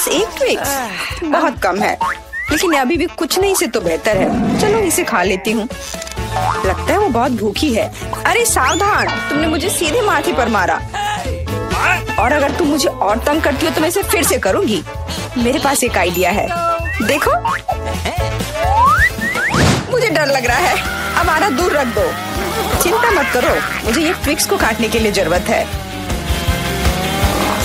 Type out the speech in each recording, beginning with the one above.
बस एक ट्विक्स बहुत कम है, लेकिन अभी भी कुछ नहीं से तो बेहतर है। चलो इसे खा लेती हूँ। लगता है वो बहुत भूखी है। अरे सावधान, तुमने मुझे सीधे माथे पर मारा। और अगर तुम मुझे और तंग करती हो तो मैं इसे फिर से करूँगी। मेरे पास एक आइडिया है, देखो। मुझे डर लग रहा है, अब आरा दूर रख दो। चिंता मत करो, मुझे ये ट्विक्स को काटने के लिए जरूरत है।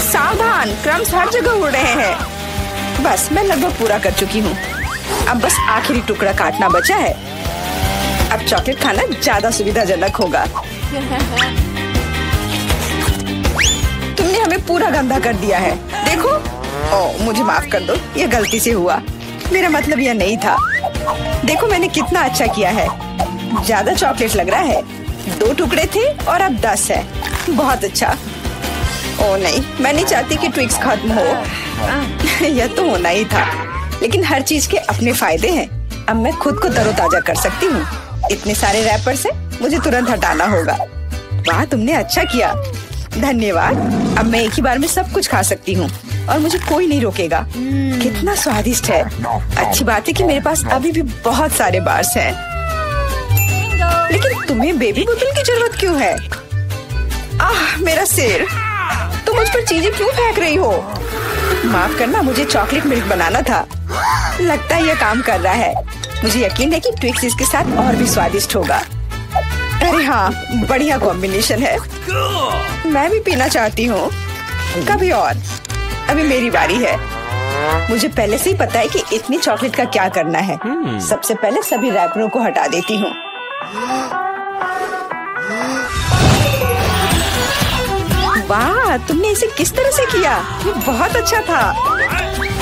सावधान, क्रम्स हर जगह उड़ रहे हैं। बस मैं लगभग पूरा कर चुकी हूँ। अब बस आखिरी टुकड़ा काटना बचा है। अब चॉकलेट खाना ज्यादा सुविधाजनक होगा। तुमने हमें पूरा गंदा कर दिया है, देखो। ओह, मुझे माफ कर दो, ये गलती से हुआ। मेरा मतलब यह नहीं था। देखो मैंने कितना अच्छा किया है। ज्यादा चॉकलेट लग रहा है। 2 टुकड़े थे और अब 10 है। बहुत अच्छा। ओह नहीं, मैं नहीं चाहती कि ट्विक्स खत्म हो। यह तो होना ही था, लेकिन हर चीज के अपने फायदे हैं। अब मैं खुद को तरोताजा कर सकती हूँ। इतने सारे रैपर से मुझे तुरंत हटाना होगा। वाह, तुमने अच्छा किया, धन्यवाद। अब मैं एक ही बार में सब कुछ खा सकती हूँ और मुझे कोई नहीं रोकेगा। कितना स्वादिष्ट है। अच्छी बात है कि मेरे पास अभी भी बहुत सारे बार्स हैं। लेकिन तुम्हें बेबी बोतल की जरूरत क्यों है? आह, मेरा सिर। तुम मुझ पर चीजें क्यों फेंक रही हो? माफ करना, मुझे चॉकलेट मिल्क बनाना था। लगता है यह काम कर रहा है। मुझे यकीन है कि ट्विक्स इसके साथ और भी स्वादिष्ट होगा। अरे हाँ, बढ़िया कॉम्बिनेशन है। मैं भी पीना चाहती हूँ। कभी और। अभी मेरी बारी है। मुझे पहले से ही पता है कि इतनी चॉकलेट का क्या करना है। सबसे पहले सभी रैपरों को हटा देती हूँ। वाह, तुमने इसे किस तरह से किया? ये बहुत अच्छा था।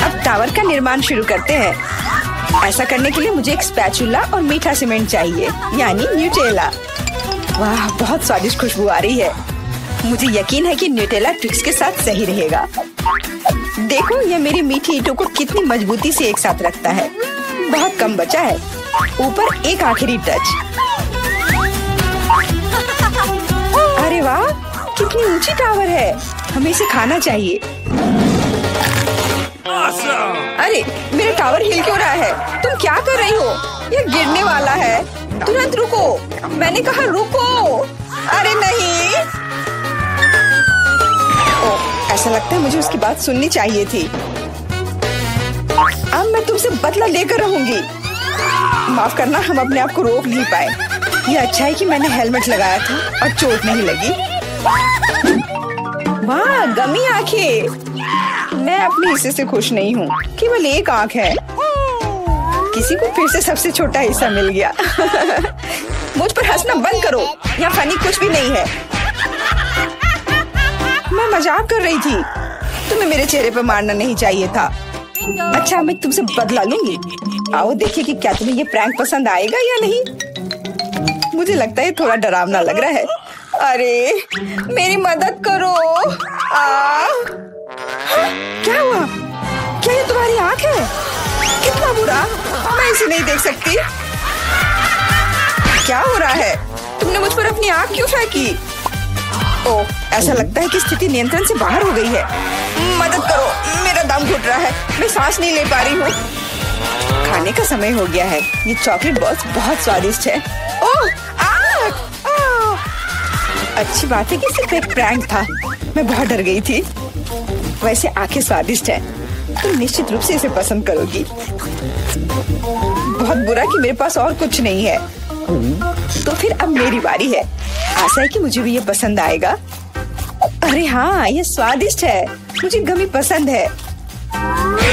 अब टावर का निर्माण शुरू करते हैं। ऐसा करने के लिए मुझे एक स्पैचुला और मीठा सीमेंट चाहिए, यानी न्यूटेला। वाह, बहुत स्वादिष्ट खुशबू आ रही है। मुझे यकीन है कि न्यूटेला ट्विक्स के साथ सही रहेगा। देखो, यह मेरी मीठी ईंटों को कितनी मजबूती से एक साथ रखता है। बहुत कम बचा है। ऊपर एक आखिरी टच। अरे वाह, कितनी ऊंची टावर है। हमें इसे खाना चाहिए। अरे, मेरा टावर हिल क्यों रहा है? तुम क्या कर रही हो? यह गिरने वाला है। तुरंत रुको, मैंने कहा रुको। अरे नहीं। ओह, ऐसा लगता है मुझे उसकी बात सुननी चाहिए थी। अब मैं तुमसे बदला लेकर रहूंगी। माफ करना, हम अपने आप को रोक नहीं पाए। यह अच्छा है कि मैंने हेलमेट लगाया था और चोट नहीं लगी। वाह, गमी आंखें। मैं अपने हिस्से से खुश नहीं हूँ। केवल एक आंख है। किसी को फिर से सबसे छोटा हिस्सा मिल गया। मुझ पर हंसना बंद करो। यहाँ फनी कुछ भी नहीं है। मैं मजाक कर रही थी। तुम्हें मेरे चेहरे पर मारना नहीं चाहिए था। अच्छा, मैं तुमसे बदला लूंगी। आओ देखिए कि क्या तुम्हें ये प्रैंक पसंद आएगा या नहीं। मुझे लगता है थोड़ा डरावना लग रहा है। अरे, मेरी मदद करो। क्या हुआ? क्या ये तुम्हारी आँख है? कितना बुरा। मैं इसे नहीं देख सकती। क्या हो रहा है? तुमने मुझ पर अपनी आँख क्यों फेंकी? ओह, ऐसा लगता है कि स्थिति नियंत्रण से बाहर हो गई है। मदद करो, मेरा दम घुट रहा है। मैं सांस नहीं ले पा रही हूँ। खाने का समय हो गया है। ये चॉकलेट बॉल्स बहुत स्वादिष्ट है। ओह, अच्छी बात है कि सिर्फ एक प्रैंक था। मैं बहुत डर गई थी। वैसे आंखें स्वादिष्ट है। तुम निश्चित रूप से इसे पसंद करोगी। बहुत बुरा कि मेरे पास और कुछ नहीं है। तो फिर अब मेरी बारी है। आशा है कि मुझे भी ये पसंद आएगा। अरे हाँ, ये स्वादिष्ट है। मुझे गमी पसंद है।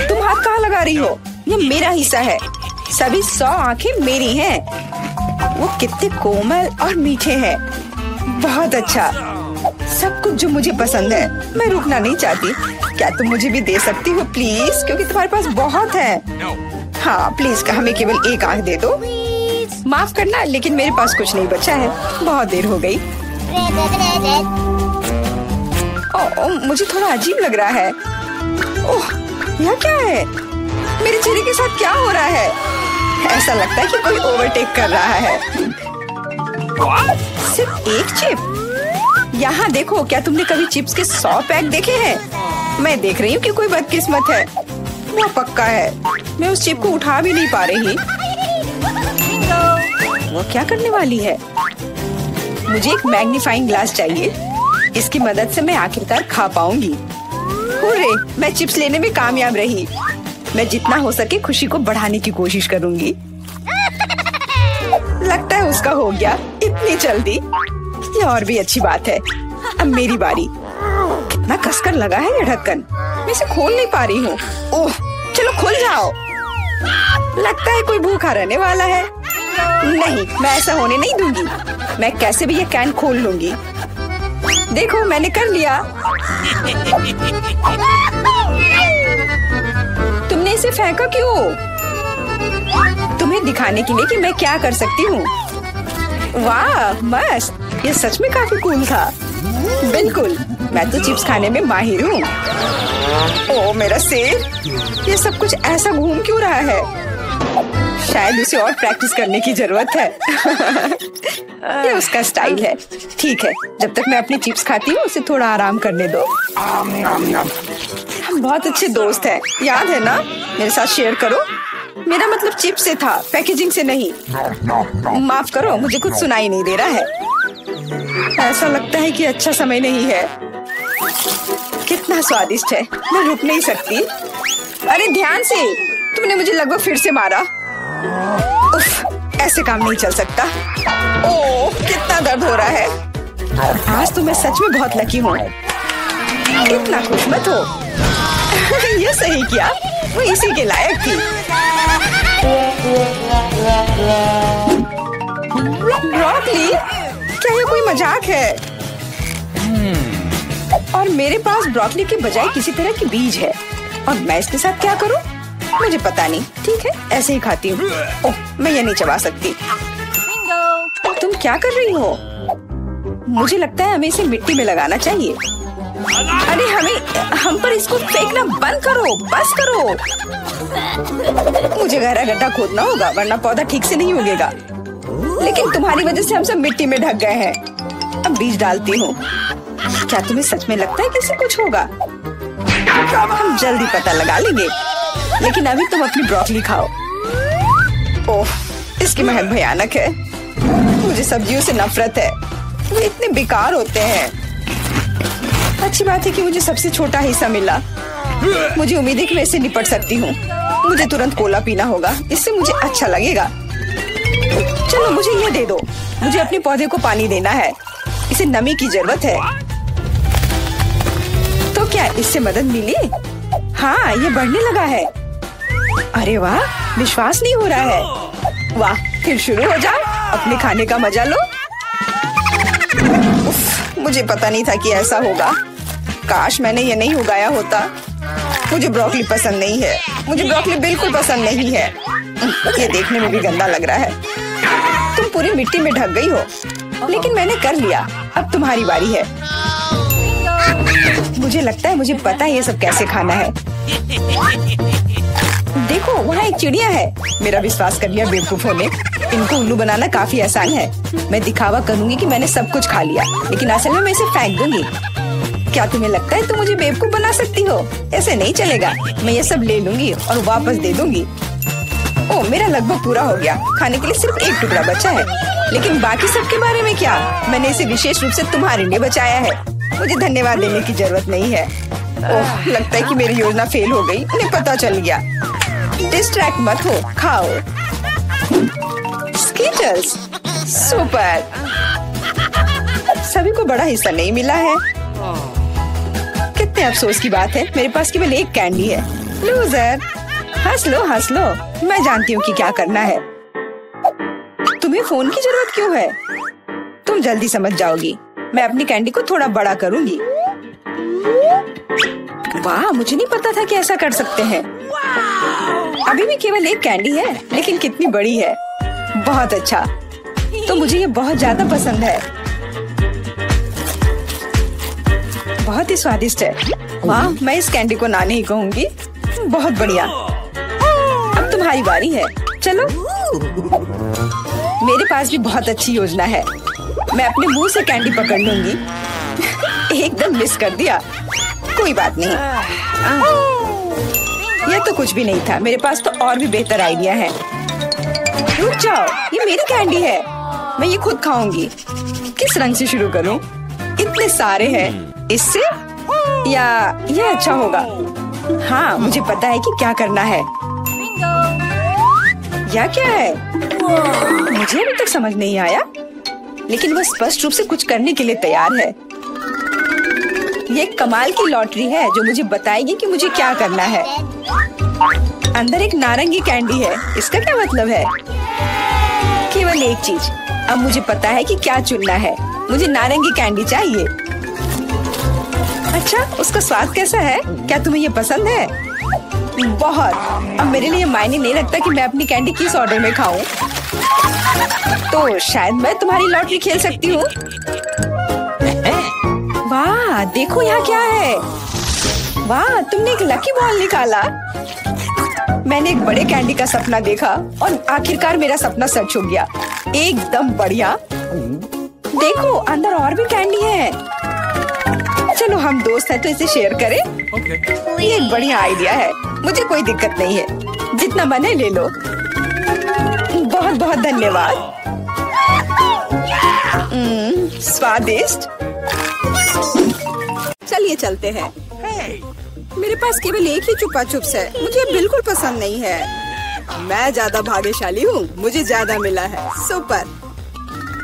तुम हाथ कहाँ लगा रही हो? ये मेरा हिस्सा है। सभी 100 आंखें मेरी हैं। वो कितने कोमल और मीठे हैं। बहुत अच्छा, सब कुछ जो मुझे पसंद है। मैं रुकना नहीं चाहती। क्या तुम मुझे भी दे सकती हो प्लीज? क्योंकि तुम्हारे पास बहुत है। हाँ प्लीज, हमें केवल एक आंख दे दो। माफ करना, लेकिन मेरे पास कुछ नहीं बचा है। बहुत देर हो गई। ओह, मुझे थोड़ा अजीब लग रहा है। ओह, यह क्या है? मेरे चेहरे के साथ क्या हो रहा है? ऐसा लगता है कि कोई ओवरटेक कर रहा है। सिर्फ एक चिप? यहाँ देखो, क्या तुमने कभी चिप्स के 100 पैक देखे हैं? मैं देख रही हूँ कि कोई बदकिस्मत है। वो पक्का है। मैं उस चिप को उठा भी नहीं पा रही। वो क्या करने वाली है? मुझे एक मैग्नीफाइंग ग्लास चाहिए। इसकी मदद से मैं आखिरकार खा पाऊंगी। हुर्रे, मैं चिप्स लेने में कामयाब रही। मैं जितना हो सके खुशी को बढ़ाने की कोशिश करूंगी। लगता है उसका हो गया इतनी जल्दी। ये और भी अच्छी बात है। अब मेरी बारी। कितना कसकर लगा है ये ढक्कन। मैं इसे खोल नहीं पा रही हूँ। ओह, चलो खुल जाओ। लगता है कोई भूखा रहने वाला है। नहीं, मैं ऐसा होने नहीं दूंगी। मैं कैसे भी ये कैन खोल लूंगी। देखो, मैंने कर लिया। तुमने इसे फेंका क्यों? तुम्हें दिखाने के लिए कि मैं क्या कर सकती हूँ। वाह, मस्त। ये सच में काफी कूल था। बिल्कुल, मैं तो चिप्स खाने में माहिर हूँ। ओह मेरा सिर, ये सब कुछ ऐसा घूम क्यों रहा है? शायद उसे और प्रैक्टिस करने की जरूरत है। ये उसका स्टाइल है। ठीक है, जब तक मैं अपनी चिप्स खाती हूँ उसे थोड़ा आराम करने दो। हम बहुत अच्छे दोस्त हैं, याद है ना? मेरे साथ शेयर करो। मेरा मतलब चिप्स से था, पैकेजिंग से नहीं। माफ करो, मुझे कुछ सुनाई नहीं दे रहा है। ऐसा लगता है कि अच्छा समय नहीं है। कितना स्वादिष्ट है, मैं रुक नहीं सकती। अरे ध्यान से, तुमने मुझे लगभग फिर से मारा। उफ, ऐसे काम नहीं चल सकता। ओह, कितना दर्द हो रहा है। आज तो मैं सच में बहुत लकी हूँ। इतना खुश मत हो। ये सही किया, वो इसी के लायक थी। ब्रोकली, क्या ये कोई मजाक है? और मेरे पास ब्रोकली के बजाय किसी तरह की बीज है और मैं इसके साथ क्या करूं? मुझे पता नहीं। ठीक है, ऐसे ही खाती हूँ। ओह, मैं ये नहीं चबा सकती। तुम क्या कर रही हो? मुझे लगता है हमें इसे मिट्टी में लगाना चाहिए। अरे हम पर इसको फेंकना बंद करो, बस करो। मुझे गहरा गड्ढा खोदना होगा वरना पौधा ठीक से नहीं उगेगा। लेकिन तुम्हारी वजह से हम सब मिट्टी में ढक गए हैं। अब बीज डालती हूँ। क्या तुम्हें सच में लगता है कि इससे कुछ होगा? हम जल्दी पता लगा लेंगे। लेकिन अभी तुम अपनी ब्रोकली खाओ। ओह, इसकी महक भयानक है। मुझे सब्जियों से नफरत है, वे इतने बेकार होते हैं। अच्छी बात है कि मुझे सबसे छोटा हिस्सा मिला। मुझे उम्मीद है कि मैं इससे निपट सकती हूँ। मुझे तुरंत कोला पीना होगा, इससे मुझे अच्छा लगेगा। चलो मुझे ये दे दो। मुझे अपने पौधे को पानी देना है, इसे नमी की जरूरत है। तो क्या इससे मदद मिली? हाँ, ये बढ़ने लगा है। अरे वाह, विश्वास नहीं हो रहा है। वाह, फिर शुरू हो जाओ, अपने खाने का मजा लो। उफ, मुझे पता नहीं था कि ऐसा होगा। काश मैंने ये नहीं उगाया होता। मुझे ब्रोकली पसंद नहीं है। मुझे ब्रोकली बिल्कुल पसंद नहीं है। ये देखने में भी गंदा लग रहा है। तुम पूरी मिट्टी में ढक गई हो, लेकिन मैंने कर लिया। अब तुम्हारी बारी है। मुझे लगता है मुझे पता है ये सब कैसे खाना है। देखो, वहाँ एक चिड़िया है। मेरा विश्वास कर लिया बेवकूफों ने। इनको उल्लू बनाना काफी आसान है। मैं दिखावा करूंगी कि मैंने सब कुछ खा लिया, लेकिन असल में मैं इसे फेंक दूंगी। क्या तुम्हें लगता है तुम मुझे बेवकूफ बना सकती हो? ऐसे नहीं चलेगा। मैं ये सब ले लूंगी और वापस दे दूंगी। ओह, मेरा लगभग पूरा हो गया। खाने के लिए सिर्फ एक टुकड़ा बचा है। लेकिन बाकी सब के बारे में क्या? मैंने इसे विशेष रूप से तुम्हारे लिए बचाया है। मुझे धन्यवाद देने की जरूरत नहीं है। ओह, लगता है कि मेरी योजना फेल हो गई। उन्हें पता चल गया। डिस्ट्रैक्ट मत हो, खाओ। Skittles, super. सभी को बड़ा हिस्सा नहीं मिला है। कितने अफसोस की बात है, मेरे पास केवल एक कैंडी है। लूजर, हंस लो हंस लो। मैं जानती हूँ कि क्या करना है। तुम्हें फोन की जरूरत क्यों है? तुम जल्दी समझ जाओगी। मैं अपनी कैंडी को थोड़ा बड़ा करूंगी। वाह, मुझे नहीं पता था कि ऐसा कर सकते हैं। अभी भी केवल एक कैंडी है, लेकिन कितनी बड़ी है। बहुत अच्छा, तो मुझे ये बहुत ज्यादा पसंद है। बहुत ही स्वादिष्ट है। वाह, मैं इस कैंडी को ना नहीं कहूंगी। बहुत बढ़िया। अब तुम्हारी बारी है। चलो, मेरे पास भी बहुत अच्छी योजना है। मैं अपने मुंह से कैंडी पकड़ लूंगी। एकदम मिस कर दिया। कोई बात नहीं। यह तो कुछ भी नहीं था, मेरे पास तो और भी बेहतर आइडिया है। रुक जाओ, ये मेरी कैंडी है, मैं ये खुद खाऊंगी। किस रंग से शुरू करूं? इतने सारे हैं, इससे या ये अच्छा होगा? हाँ, मुझे पता है कि क्या करना है। या क्या है? मुझे अभी तक समझ नहीं आया, लेकिन वो स्पष्ट रूप से कुछ करने के लिए तैयार है। ये एक कमाल की लॉटरी है जो मुझे बताएगी कि मुझे क्या करना है। अंदर एक नारंगी कैंडी है, इसका क्या मतलब है? केवल एक चीज, अब मुझे पता है कि क्या चुनना है। मुझे नारंगी कैंडी चाहिए। अच्छा, उसका स्वाद कैसा है? क्या तुम्हें ये पसंद है? बहुत। अब मेरे लिए मायने नहीं रखता कि मैं अपनी कैंडी किस ऑर्डर में खाऊं। तो शायद मैं तुम्हारी लॉटरी खेल सकती हूँ। वाह, देखो यहाँ क्या है। वाह, तुमने एक लकी बॉल निकाला। मैंने एक बड़े कैंडी का सपना देखा और आखिरकार मेरा सपना सच हो गया। एकदम बढ़िया। देखो, अंदर और भी कैंडी है। चलो, हम दोस्त हैं तो इसे शेयर करें। ये एक बढ़िया आइडिया है, मुझे कोई दिक्कत नहीं है। जितना मन है ले लो। बहुत बहुत धन्यवाद। स्वादिष्ट। चलिए चलते हैं। मेरे पास केवल एक ही चुपा चुप्स है, मुझे बिल्कुल पसंद नहीं है। मैं ज्यादा भाग्यशाली हूँ, मुझे ज्यादा मिला है। सुपर।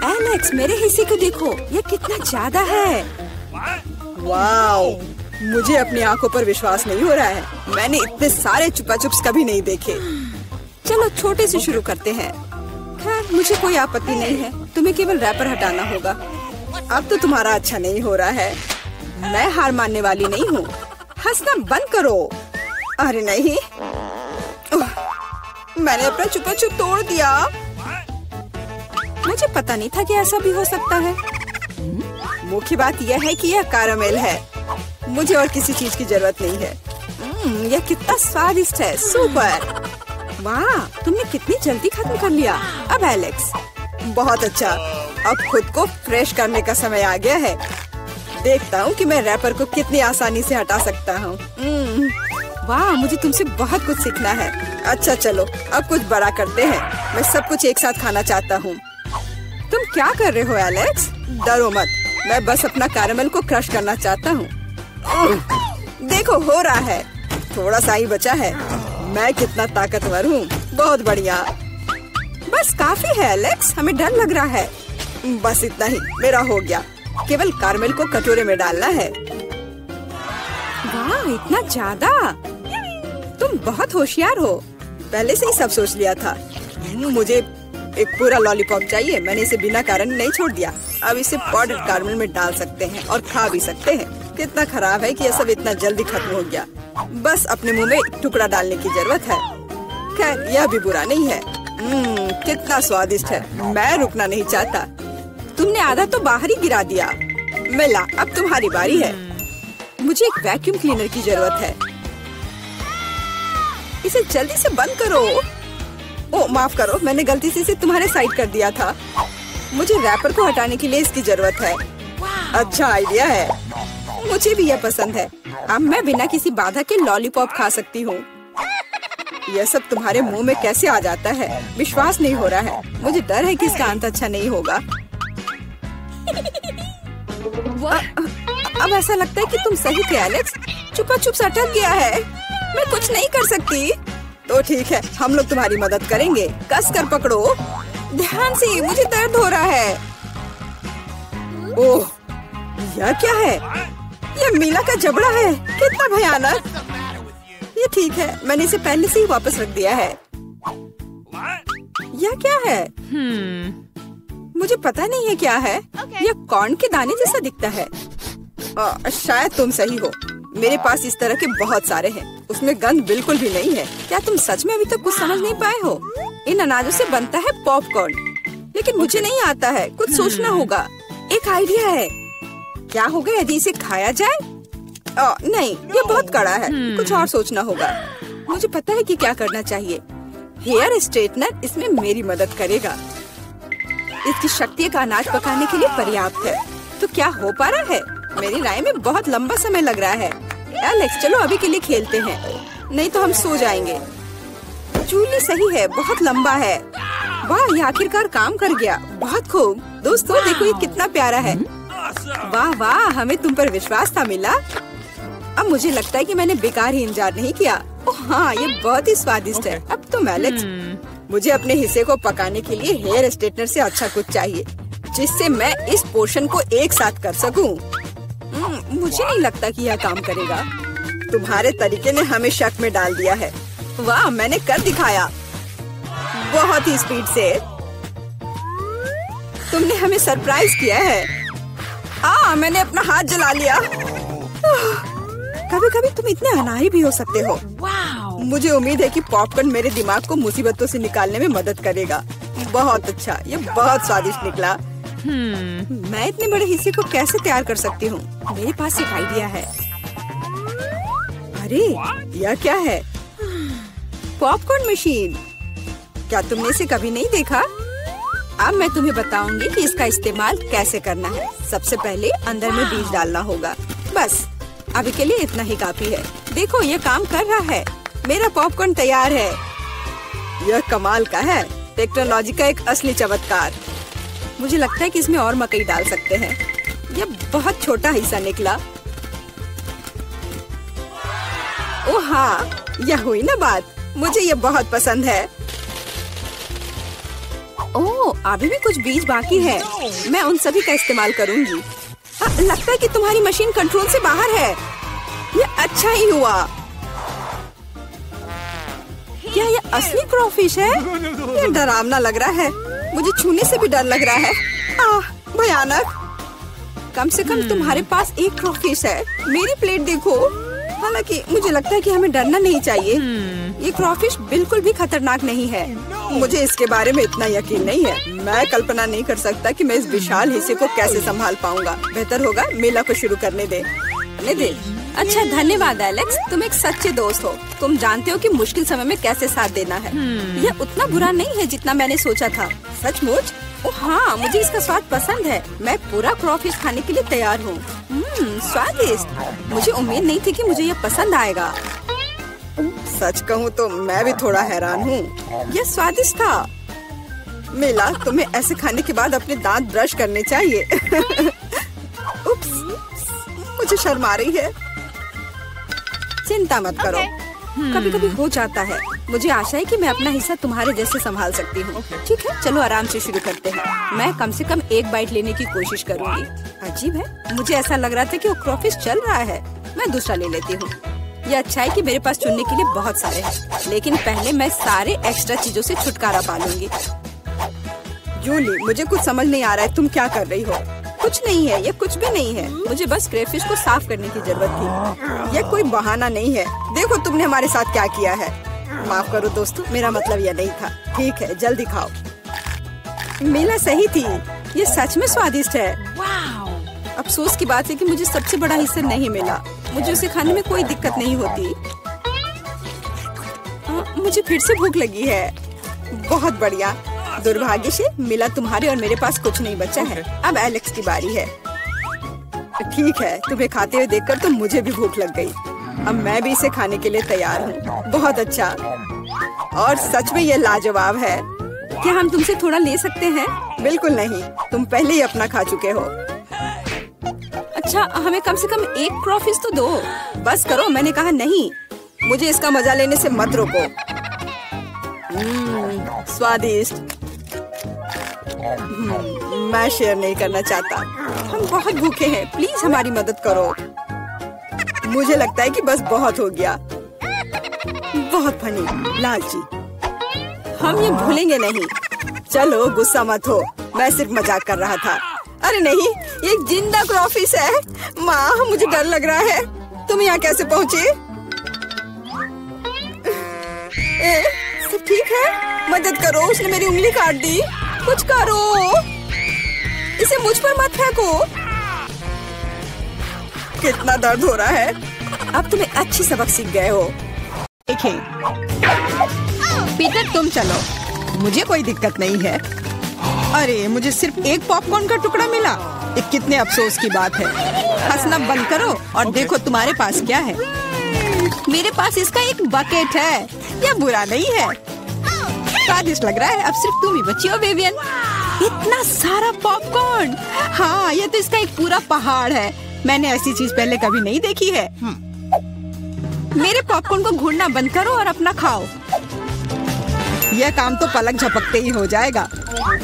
एलेक्स, मेरे हिस्से को देखो, ये कितना ज्यादा है। वाओ, मुझे अपनी आंखों पर विश्वास नहीं हो रहा है। मैंने इतने सारे चुपा चुप्स कभी नहीं देखे। चलो छोटे से शुरू करते हैं। खैर, मुझे कोई आपत्ति नहीं है। तुम्हें केवल रैपर हटाना होगा। अब तो तुम्हारा अच्छा नहीं हो रहा है। मैं हार मानने वाली नहीं हूँ। हंसना बंद करो। अरे नहीं, मैंने अपना चुपा चुप तोड़ दिया। मुझे पता नहीं था कि ऐसा भी हो सकता है। मुख्य बात यह है कि यह कैरामेल है। मुझे और किसी चीज की जरूरत नहीं है। यह कितना स्वादिष्ट है। सुपर। वाह, तुमने कितनी जल्दी खत्म कर लिया। अब एलेक्स, बहुत अच्छा। अब खुद को फ्रेश करने का समय आ गया है। देखता हूँ कि मैं रैपर को कितनी आसानी से हटा सकता हूँ। वाह, मुझे तुमसे बहुत कुछ सीखना है। अच्छा चलो, अब कुछ बड़ा करते हैं। मैं सब कुछ एक साथ खाना चाहता हूँ। तुम क्या कर रहे हो एलेक्स? डरो मत, मैं बस अपना कैरामेल को क्रश करना चाहता हूँ। देखो, हो रहा है। थोड़ा सा ही बचा है। मैं कितना ताकतवर हूँ। बहुत बढ़िया। बस काफी है एलेक्स, हमें डर लग रहा है। बस इतना ही, मेरा हो गया। केवल कैरामेल को कटोरे में डालना है। वाह, इतना ज्यादा। तुम बहुत होशियार हो। पहले से ही सब सोच लिया था। मुझे एक पूरा लॉलीपॉप चाहिए। मैंने इसे बिना कारण नहीं छोड़ दिया। अब इसे पाउडर्ड कैरामेल में डाल सकते हैं और खा भी सकते हैं। कितना खराब है कि यह सब इतना जल्दी खत्म हो गया। बस अपने मुंह में एक टुकड़ा डालने की जरूरत है। खैर, यह भी बुरा नहीं है। कितना स्वादिष्ट है। मैं रुकना नहीं चाहता। तुमने आधा तो बाहर ही गिरा दिया। मिला, अब तुम्हारी बारी है। मुझे एक वैक्यूम क्लीनर की जरूरत है। इसे जल्दी से बंद करो। ओ, माफ करो, मैंने गलती से इसे तुम्हारे साइड कर दिया था। मुझे रैपर को हटाने के लिए इसकी जरूरत है। अच्छा आइडिया है, मुझे भी यह पसंद है। अब मैं बिना किसी बाधा के लॉलीपॉप खा सकती हूँ। यह सब तुम्हारे मुंह में कैसे आ जाता है? विश्वास नहीं हो रहा है। मुझे डर है कि इसका अंत अच्छा नहीं होगा। अब ऐसा लगता है कि तुम सही थे एलेक्स। चुपा चुप अटक गया है। मैं कुछ नहीं कर सकती। तो ठीक है, हम लोग तुम्हारी मदद करेंगे। कस कर पकड़ो। ध्यान से, मुझे दर्द हो रहा है। ओह, यह क्या है? यह मीला का जबड़ा है। कितना भयानक। ये ठीक है, मैंने इसे पहले से ही वापस रख दिया है। यह क्या है? मुझे पता नहीं है क्या है। यह कॉर्न के दाने जैसा दिखता है। शायद तुम सही हो। मेरे पास इस तरह के बहुत सारे हैं। उसमें गंध बिल्कुल भी नहीं है। क्या तुम सच में अभी तक कुछ समझ नहीं पाए हो? इन अनाजों से बनता है पॉपकॉर्न, लेकिन मुझे नहीं आता है। कुछ सोचना होगा। एक आइडिया है। क्या होगा यदि इसे खाया जाए? नहीं, ये बहुत कड़ा है। कुछ और सोचना होगा। मुझे पता है कि क्या करना चाहिए। हेयर स्ट्रेटनर इसमें मेरी मदद करेगा। इसकी शक्ति का अनाज पकाने के लिए पर्याप्त है। तो क्या हो पा रहा है? मेरी राय में बहुत लंबा समय लग रहा है। एलेक्स चलो अभी के लिए खेलते हैं, नहीं तो हम सो जाएंगे। जूली सही है, बहुत लंबा है। वाह ये आखिरकार काम कर गया, बहुत खूब। दोस्तों देखो ये कितना प्यारा है। वाह वाह हमें तुम पर विश्वास था मिला। अब मुझे लगता है कि मैंने बेकार ही इंतजार नहीं किया। ओह हाँ ये बहुत ही स्वादिष्ट है। अब तुम एलेक्स, मुझे अपने हिस्से को पकाने के लिए हेयर स्ट्रेटनर से अच्छा कुछ चाहिए जिससे मैं इस पोर्शन को एक साथ कर सकूं। मुझे नहीं लगता कि यह काम करेगा। तुम्हारे तरीके ने हमें शक में डाल दिया है। वाह मैंने कर दिखाया, बहुत ही स्पीड से। तुमने हमें सरप्राइज किया है। मैंने अपना हाथ जला लिया। कभी कभी तुम इतने अनाड़ी भी हो सकते हो। मुझे उम्मीद है कि पॉपकॉर्न मेरे दिमाग को मुसीबतों से निकालने में मदद करेगा। बहुत अच्छा, ये बहुत स्वादिष्ट निकला। मैं इतने बड़े हिस्से को कैसे तैयार कर सकती हूँ? मेरे पास एक आइडिया है। अरे यह क्या है? Popcorn machine. क्या तुमने इसे कभी नहीं देखा? अब मैं तुम्हें बताऊंगी कि इसका इस्तेमाल कैसे करना है। सबसे पहले अंदर में बीज डालना होगा। बस अभी के लिए इतना ही काफी है। देखो ये काम कर रहा है। मेरा पॉपकॉर्न तैयार है। यह कमाल का है, टेक्नोलॉजी का एक असली चमत्कार। मुझे लगता है कि इसमें और मकई डाल सकते हैं। यह बहुत छोटा हिस्सा निकला। ओह हाँ यह हुई ना बात। मुझे ये बहुत पसंद है। ओह अभी भी कुछ बीज बाकी है। मैं उन सभी का इस्तेमाल करूंगी। लगता है कि तुम्हारी मशीन कंट्रोल से बाहर है। ये अच्छा ही हुआ। क्या ये असली क्रॉफिश है? ये डरावना लग रहा है। मुझे छूने से भी डर लग रहा है। भयानक। कम से कम तुम्हारे पास एक क्रॉफिश है। मेरी प्लेट देखो। हालांकि मुझे लगता है कि हमें डरना नहीं चाहिए। ये क्रॉफिश बिल्कुल भी खतरनाक नहीं है। मुझे इसके बारे में इतना यकीन नहीं है। मैं कल्पना नहीं कर सकता कि मैं इस विशाल हिस्से को कैसे संभाल पाऊंगा। बेहतर होगा मेला को शुरू करने दे। अच्छा धन्यवाद एलेक्स, तुम एक सच्चे दोस्त हो। तुम जानते हो कि मुश्किल समय में कैसे साथ देना है। यह उतना बुरा नहीं है जितना मैंने सोचा था। सचमुच? ओह हाँ मुझे इसका स्वाद पसंद है। मैं पूरा क्रॉफिश खाने के लिए तैयार हूँ। स्वादिष्ट। मुझे उम्मीद नहीं थी कि मुझे यह पसंद आएगा। सच कहूँ तो मैं भी थोड़ा हैरान हूँ। यह स्वादिष्ट था। मिला तुम्हें ऐसे खाने के बाद अपने दांत ब्रश करने चाहिए। उप्स, मुझे शर्म आ रही है। चिंता मत करो, कभी कभी हो जाता है। मुझे आशा है कि मैं अपना हिस्सा तुम्हारे जैसे संभाल सकती हूँ। ठीक है चलो आराम से शुरू करते हैं। मैं कम से कम एक बाइट लेने की कोशिश करूँगी। अजीब है, मुझे ऐसा लग रहा था कि वो क्रॉफिश चल रहा है। मैं दूसरा ले लेती हूँ। ये अच्छा है कि मेरे पास चुनने के लिए बहुत सारे हैं, लेकिन पहले मैं सारे एक्स्ट्रा चीजों से छुटकारा पा लूंगी। जूली मुझे कुछ समझ नहीं आ रहा है, तुम क्या कर रही हो? कुछ नहीं है, ये कुछ भी नहीं है। मुझे बस क्रेफिश को साफ करने की जरूरत थी। ये कोई बहाना नहीं है। देखो तुमने हमारे साथ क्या किया है। माफ करो दोस्तों, मेरा मतलब यह नहीं था। ठीक है जल्दी खाओ। मिला सही थी, ये सच में स्वादिष्ट है। अफसोस की बात है कि मुझे सबसे बड़ा हिस्सा नहीं मिला। मुझे उसे खाने में कोई दिक्कत नहीं होती। मुझे फिर से भूख लगी है। बहुत बढ़िया। दुर्भाग्य से मिला तुम्हारे और मेरे पास कुछ नहीं बचा है। अब एलेक्स की बारी है। ठीक है, तुम्हें खाते हुए देखकर तो मुझे भी भूख लग गई। अब मैं भी इसे खाने के लिए तैयार हूँ। बहुत अच्छा, और सच में ये लाजवाब है। क्या हम तुमसे थोड़ा ले सकते हैं? बिल्कुल नहीं, तुम पहले ही अपना खा चुके हो। अच्छा हमें कम से कम एक क्रॉफिश तो दो। बस करो, मैंने कहा नहीं। मुझे इसका मजा लेने से मत रोको। स्वादिष्ट। मैं शेयर नहीं करना चाहता। हम बहुत भूखे हैं, प्लीज हमारी मदद करो। मुझे लगता है कि बस बहुत हो गया। बहुत फनी, लालची। हम ये भूलेंगे नहीं। चलो गुस्सा मत हो, मैं सिर्फ मजाक कर रहा था। अरे नहीं, ये एक जिंदा क्रॉफिश है। माँ मुझे डर लग रहा है। तुम यहाँ कैसे पहुँचे? सब ठीक है? मदद करो, उसने मेरी उंगली काट दी। कुछ करो, इसे मुझ पर मत फेंको। कितना दर्द हो रहा है। अब तुम्हें अच्छी सबक सीख गए हो। देखें, पीटर तुम चलो, मुझे कोई दिक्कत नहीं है। अरे मुझे सिर्फ एक पॉपकॉर्न का टुकड़ा मिला। ये कितने अफसोस की बात है। हंसना बंद करो और देखो तुम्हारे पास क्या है। मेरे पास इसका एक बकेट है। यह बुरा नहीं है, स्वादिष्ट लग रहा है। अब सिर्फ तुम ही बची हो विवियन। इतना सारा पॉपकॉर्न। हाँ, यह तो इसका एक पूरा पहाड़ है। मैंने ऐसी चीज पहले कभी नहीं देखी है। मेरे पॉपकॉर्न को घूरना बंद करो और अपना खाओ। यह काम तो पलक झपकते ही हो जाएगा,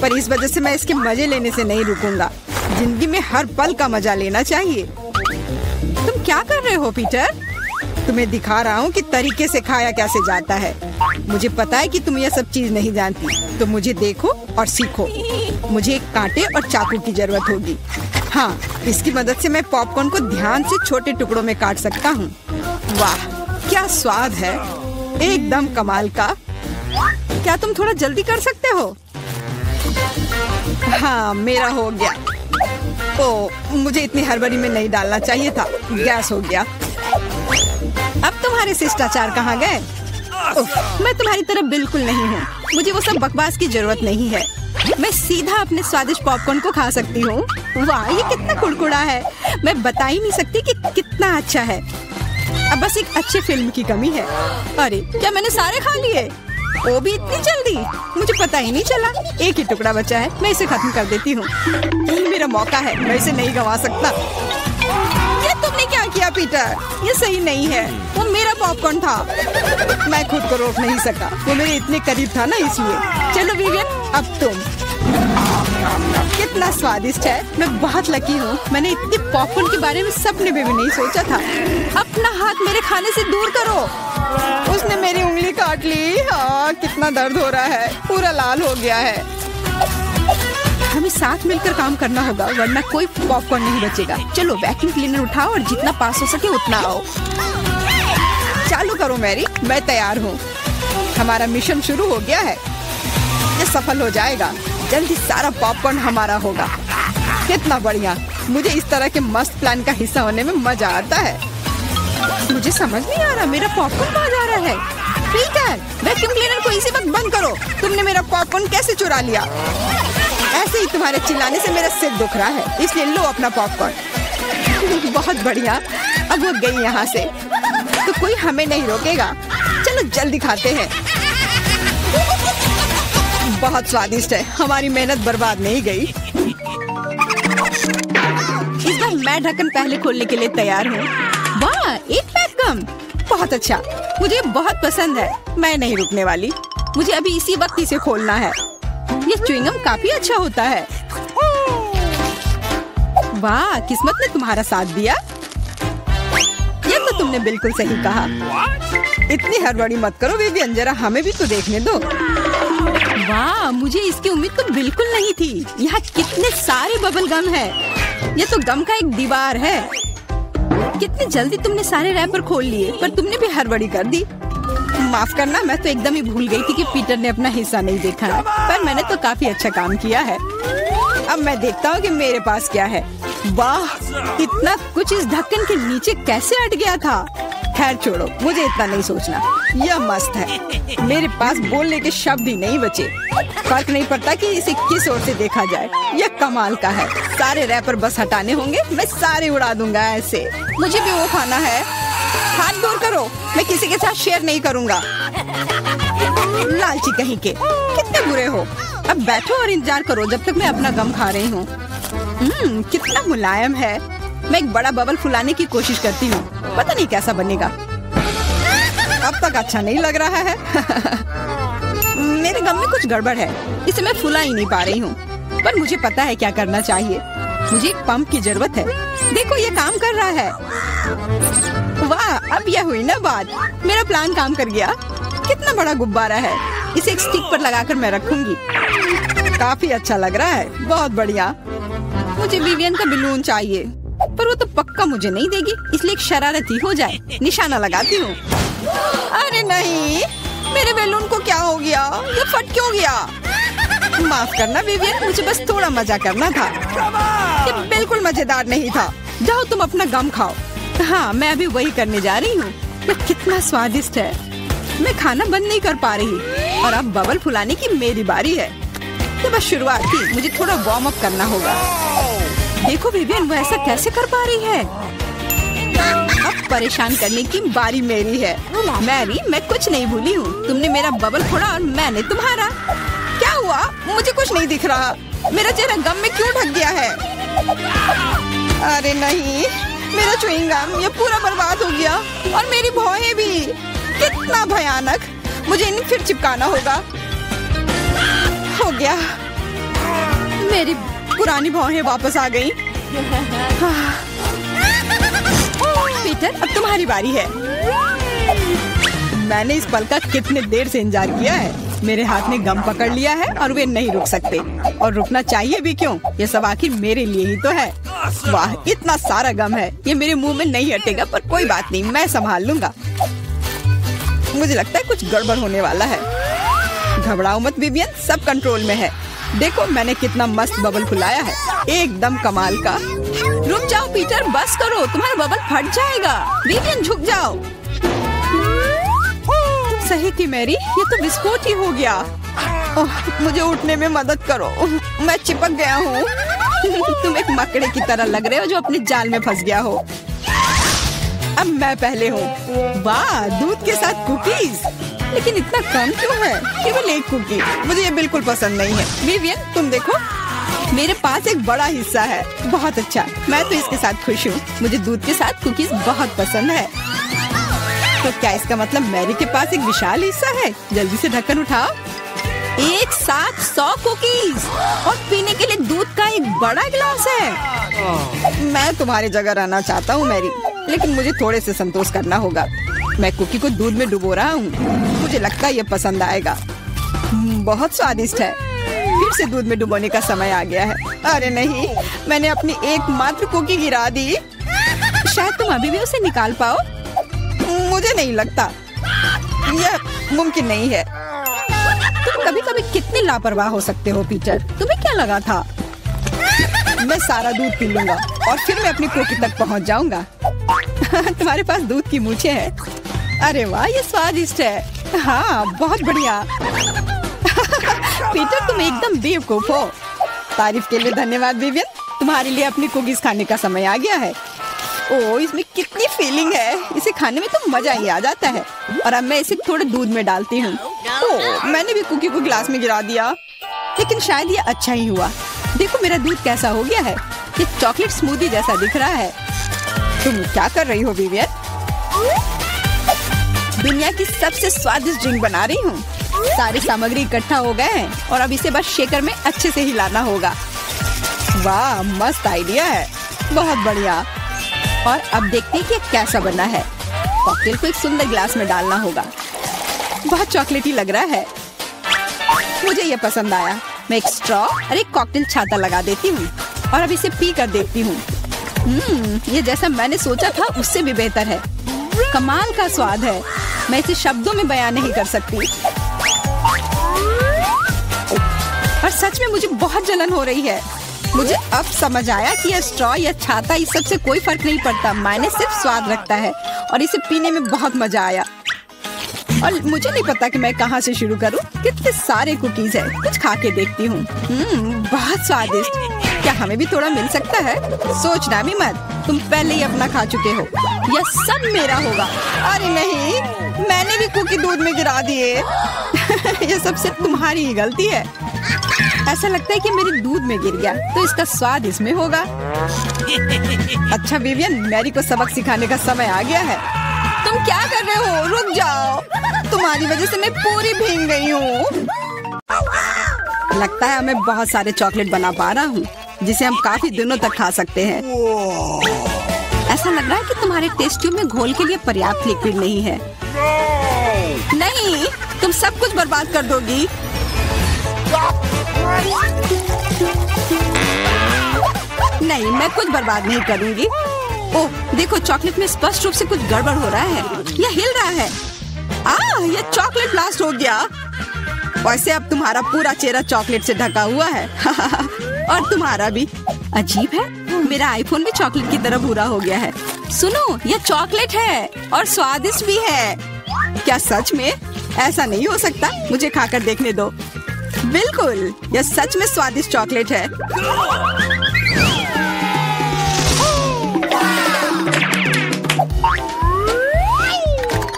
पर इस वजह से मैं इसके मजे लेने से नहीं रुकूंगा। जिंदगी में हर पल का मजा लेना चाहिए। तुम क्या कर रहे हो पीटर? तुम्हें दिखा रहा हूँ कि तरीके से खाया कैसे जाता है। मुझे पता है कि तुम यह सब चीज नहीं जानती, तो मुझे देखो और सीखो। मुझे एक कांटे और चाकू की जरूरत होगी। हाँ, इसकी मदद से मैं पॉपकॉर्न को ध्यान से छोटे टुकड़ों में काट सकता हूँ। वाह, क्या स्वाद है, एकदम कमाल का। क्या तुम थोड़ा जल्दी कर सकते हो? हाँ, मेरा हो गया। ओ, मुझे इतनी हड़बड़ी में नहीं डालना चाहिए था। गैस हो गया। अब तुम्हारे शिष्टाचार कहाँ गए? मैं तुम्हारी तरह बिल्कुल नहीं हूँ। मुझे वो सब बकवास की जरूरत नहीं है। मैं सीधा अपने स्वादिष्ट पॉपकॉर्न को खा सकती हूँ। वाह, ये कितना कुड़कुड़ा है। मैं बता ही नहीं सकती कि कितना अच्छा है। अब बस एक अच्छे फिल्म की कमी है। अरे, क्या मैंने सारे खा लिए? वो भी इतनी जल्दी? मुझे पता ही नहीं चला। एक ही टुकड़ा बचा है, मैं इसे खत्म कर देती हूँ। यही मेरा मौका है, मैं इसे नहीं गंवा सकता। ये तुमने क्या किया पीटर? ये सही नहीं है। वो मेरा पॉपकॉर्न था। मैं खुद को रोक नहीं सका। वो मेरे इतने करीब था ना, इसलिए। चलो विवियन, अब तुम। कितना स्वादिष्ट है। मैं बहुत लकी हूँ। मैंने इतने पॉपकॉर्न के बारे में सपने में भी नहीं सोचा था। अपना हाथ मेरे खाने से दूर करो। उसने मेरी उंगली काट ली। हाँ, कितना दर्द हो रहा है। पूरा लाल हो गया है। हमें साथ मिलकर काम करना होगा, वरना कोई पॉपकॉर्न नहीं बचेगा। चलो वैक्यूम क्लीनर उठाओ और जितना पास हो सके उतना आओ। चालू करो मैरी, मैं तैयार हूँ। हमारा मिशन शुरू हो गया है। ये सफल हो जाएगा। जल्दी सारा पॉपकॉर्न हमारा होगा। कितना बढ़िया। मुझे इस तरह के मस्त प्लान का हिस्सा होने में मजा आता है। मुझे समझ नहीं आ रहा, मेरा पॉपकॉर्न कहाँ जा रहा है? पीटर, वैक्यूम क्लीनर को इसी वक्त बंद करो। तुमने मेरा पॉपकॉर्न कैसे चुरा लिया? ऐसे ही तुम्हारे चिल्लाने से मेरा सिर दुख रहा है, इसलिए लो अपना पॉपकॉर्न। बहुत बढ़िया। अब वो गई यहाँ से, तो कोई हमें नहीं रोकेगा। चलो जल्दी खाते हैं। बहुत स्वादिष्ट है। हमारी मेहनत बर्बाद नहीं गई। इस बार मैं ढक्कन पहले खोलने के लिए तैयार हूँ। वाह, एक पैक कम। बहुत अच्छा, मुझे बहुत पसंद है। मैं नहीं रुकने वाली। मुझे अभी इसी वक्त इसे खोलना है। ये च्युइंगम काफी अच्छा होता है। वाह, किस्मत ने तुम्हारा साथ दिया। ये तो तुमने बिल्कुल सही कहा। इतनी हड़बड़ी मत करो विवियन, जरा हमें भी तो देखने दो। वाह, मुझे इसकी उम्मीद तो बिल्कुल नहीं थी। यहाँ कितने सारे बबल गम है। ये तो गम का एक दीवार है। कितनी जल्दी तुमने सारे रैपर खोल लिए, पर तुमने भी हड़बड़ी कर दी। माफ करना, मैं तो एकदम ही भूल गई थी कि पीटर ने अपना हिस्सा नहीं देखा है। पर मैंने तो काफी अच्छा काम किया है। अब मैं देखता हूँ कि मेरे पास क्या है। वाह, इतना कुछ इस ढक्कन के नीचे कैसे अट गया था। खैर छोड़ो, मुझे इतना नहीं सोचना। यह मस्त है। मेरे पास बोलने के शब्द ही नहीं बचे। फर्क नहीं पड़ता कि इसे किस ओर से देखा जाए। यह कमाल का है। सारे रैपर बस हटाने होंगे, मैं सारे उड़ा दूंगा ऐसे। मुझे भी वो खाना है। हाथ दूर करो, मैं किसी के साथ शेयर नहीं करूंगा। लालची कहीं के, कितने बुरे हो। अब बैठो और इंतजार करो जब तक मैं अपना गम खा रही हूँ। कितना मुलायम है। मैं एक बड़ा बबल फुलाने की कोशिश करती हूँ, पता नहीं कैसा बनेगा। अब तक अच्छा नहीं लग रहा है। मेरे गम में कुछ गड़बड़ है, इसे मैं फुला ही नहीं पा रही हूँ। पर मुझे पता है क्या करना चाहिए। मुझे एक पंप की जरूरत है। देखो, ये काम कर रहा है। वाह, अब यह हुई ना बात। मेरा प्लान काम कर गया। कितना बड़ा गुब्बारा है। इसे एक स्टिक पर लगाकर मैं रखूंगी। काफी अच्छा लग रहा है। बहुत बढ़िया। मुझे विवियन का बलून चाहिए, पर वो तो पक्का मुझे नहीं देगी, इसलिए एक शरारती हो जाए। निशाना लगाती हूँ। अरे नहीं, मेरे बैलून को क्या हो गया? ये फट क्यों गया? माफ करना विवियन, मुझे बस थोड़ा मजा करना था। ये बिल्कुल मजेदार नहीं था। जाओ तुम अपना गम खाओ। हाँ, मैं अभी वही करने जा रही हूँ। ये कितना स्वादिष्ट है। मैं खाना बंद नहीं कर पा रही और अब बबल फुलाने की मेरी बारी है। ये बस शुरुआत थी, मुझे थोड़ा वार्म अप करना होगा। देखो विवियन, वो ऐसा कैसे कर पा रही है? अब परेशान करने की बारी मेरी है। मैरी, मैं कुछ नहीं भूली हूँ। तुमने मेरा बबल फोड़ा और मैंने तुम्हारा। क्या हुआ? मुझे कुछ नहीं दिख रहा। मेरा चेहरा गम में क्यों ढक गया है? अरे नहीं, मेरा च्युइंग गम ये पूरा बर्बाद हो गया और मेरी भौहें भी। कितना भयानक! मुझे इन्हें फिर चिपकाना होगा। हो गया, मेरी पुरानी भौहें वापस आ गई। पीटर, अब तुम्हारी बारी है। मैंने इस पल का कितने देर से इंतजार किया है। मेरे हाथ ने गम पकड़ लिया है और वे नहीं रुक सकते। और रुकना चाहिए भी क्यों? ये सब आखिर मेरे लिए ही तो है। वाह, इतना सारा गम है, ये मेरे मुंह में नहीं हटेगा, पर कोई बात नहीं, मैं संभाल लूंगा। मुझे लगता है कुछ गड़बड़ होने वाला है। घबराओ मत विवियन, सब कंट्रोल में है। देखो मैंने कितना मस्त बबल फुलाया है, एकदम कमाल का। रुक जाओ पीटर, बस करो, तुम्हारा बबल फट जाएगा। विवियन झुक जाओ। सही थी मैरी, ये तो विस्फोट ही हो गया। मुझे उठने में मदद करो, मैं चिपक गया हूँ। तुम एक मकड़े की तरह लग रहे हो जो अपने जाल में फंस गया हो। अब मैं पहले हूँ। वाह, दूध के साथ कुकीज, लेकिन इतना कम क्यों है? केवल एक कुकी। मुझे ये बिल्कुल पसंद नहीं है। विवियन, तुम देखो, मेरे पास एक बड़ा हिस्सा है। बहुत अच्छा, मैं तो इसके साथ खुश हूँ। मुझे दूध के साथ कुकीज बहुत पसंद है। तो क्या इसका मतलब मैरी के पास एक विशाल हिस्सा है? जल्दी से ढक्कन उठाओ। एक साथ 100 कुकीज और पीने के लिए दूध का एक बड़ा गिलास है। मैं तुम्हारी जगह रहना चाहता हूँ मैरी, लेकिन मुझे थोड़े से संतोष करना होगा। मैं कुकी को दूध में डुबो रहा हूँ। मुझे लगता है ये पसंद आएगा। बहुत स्वादिष्ट है। फिर से दूध में डुबोने का समय आ गया है। अरे नहीं, मैंने अपनी एकमात्र कुकी गिरा दी। शायद तुम अभी भी उसे निकाल पाओ। मुझे नहीं लगता, यह मुमकिन नहीं है। तुम कभी कभी कितने लापरवाह हो सकते हो पीटर। तुम्हें क्या लगा था? मैं सारा दूध पी लूंगा और फिर मैं अपनी कुकी तक पहुंच जाऊंगा। तुम्हारे पास दूध की मूछें हैं। अरे वाह, ये स्वादिष्ट है। हाँ, बहुत बढ़िया। पीटर, तुम एकदम बेवकूफ हो। तारीफ के लिए धन्यवाद विवियन। तुम्हारे लिए अपनी कुकीज खाने का समय आ गया है। ओह, इसमें कितनी फीलिंग है। इसे खाने में तो मजा ही आ जाता है। और अब मैं इसे थोड़े दूध में डालती हूँ। ओह, मैंने भी कुकी को गिलास में गिरा दिया, लेकिन शायद ये अच्छा ही हुआ। देखो मेरा दूध कैसा हो गया है। ये चॉकलेट स्मूदी जैसा दिख रहा है। तुम क्या कर रही हो विवियन? दुनिया की सबसे स्वादिष्ट ड्रिंक बना रही हूँ। सारी सामग्री इकट्ठा हो गए हैं और अब इसे बस शेकर में अच्छे से हिलाना होगा। वाह, मस्त आइडिया है, बहुत बढ़िया। और अब देखते हैं कि कैसा बना है। कॉकटेल को एक सुंदर गिलास में डालना होगा। बहुत चॉकलेटी लग रहा है। मुझे ये पसंद आया। मैं एक स्ट्रॉ और एक कॉकटेल छाता लगा देती हूँ और अब इसे पी कर देखती हूँ। ये जैसा मैंने सोचा था उससे भी बेहतर है। कमाल का स्वाद है। मैं इसे शब्दों में बयान नहीं कर सकती। और सच में मुझे बहुत जलन हो रही है। मुझे अब समझ आया कि यह स्ट्रॉ या छाता इस सब से कोई फर्क नहीं पड़ता। मायने सिर्फ स्वाद रखता है और इसे पीने में बहुत मजा आया। और मुझे नहीं पता कि मैं कहाँ से शुरू करूँ। कितने सारे कुकीज है। कुछ खा के देखती हूँ। बहुत स्वादिष्ट। क्या हमें भी थोड़ा मिल सकता है? सोचना भी मत, तुम पहले ही अपना खा चुके हो। यह सब मेरा होगा। अरे नहीं, मैंने भी कुकी दूध में गिरा दिए। यह सब सिर्फ तुम्हारी ही गलती है। ऐसा लगता है कि मेरे दूध में गिर गया, तो इसका स्वाद इसमें होगा। अच्छा विवियन, मैरी को सबक सिखाने का समय आ गया है। तुम क्या कर रहे हो? रुक जाओ। तुम्हारी वजह से मैं पूरी भीग गई हूँ। लगता है मैं बहुत सारे चॉकलेट बना पा रहा हूँ, जिसे हम काफी दिनों तक खा सकते हैं। ऐसा लग रहा है कि तुम्हारे टेस्ट ट्यूब में घोल के लिए पर्याप्त लिक्विड नहीं है। नहीं, तुम सब कुछ बर्बाद कर दोगी। नहीं, मैं कुछ बर्बाद नहीं करूंगी। ओह, देखो चॉकलेट में स्पष्ट रूप से कुछ गड़बड़ हो रहा है। यह हिल रहा है। यह चॉकलेट ब्लास्ट हो गया। वैसे अब तुम्हारा पूरा चेहरा चॉकलेट से ढका हुआ है। और तुम्हारा भी। अजीब है, मेरा आईफोन भी चॉकलेट की तरह भूरा हो गया है। सुनो, यह चॉकलेट है और स्वादिष्ट भी है। क्या सच में? ऐसा नहीं हो सकता, मुझे खाकर देखने दो। बिल्कुल, यह सच में स्वादिष्ट चॉकलेट है।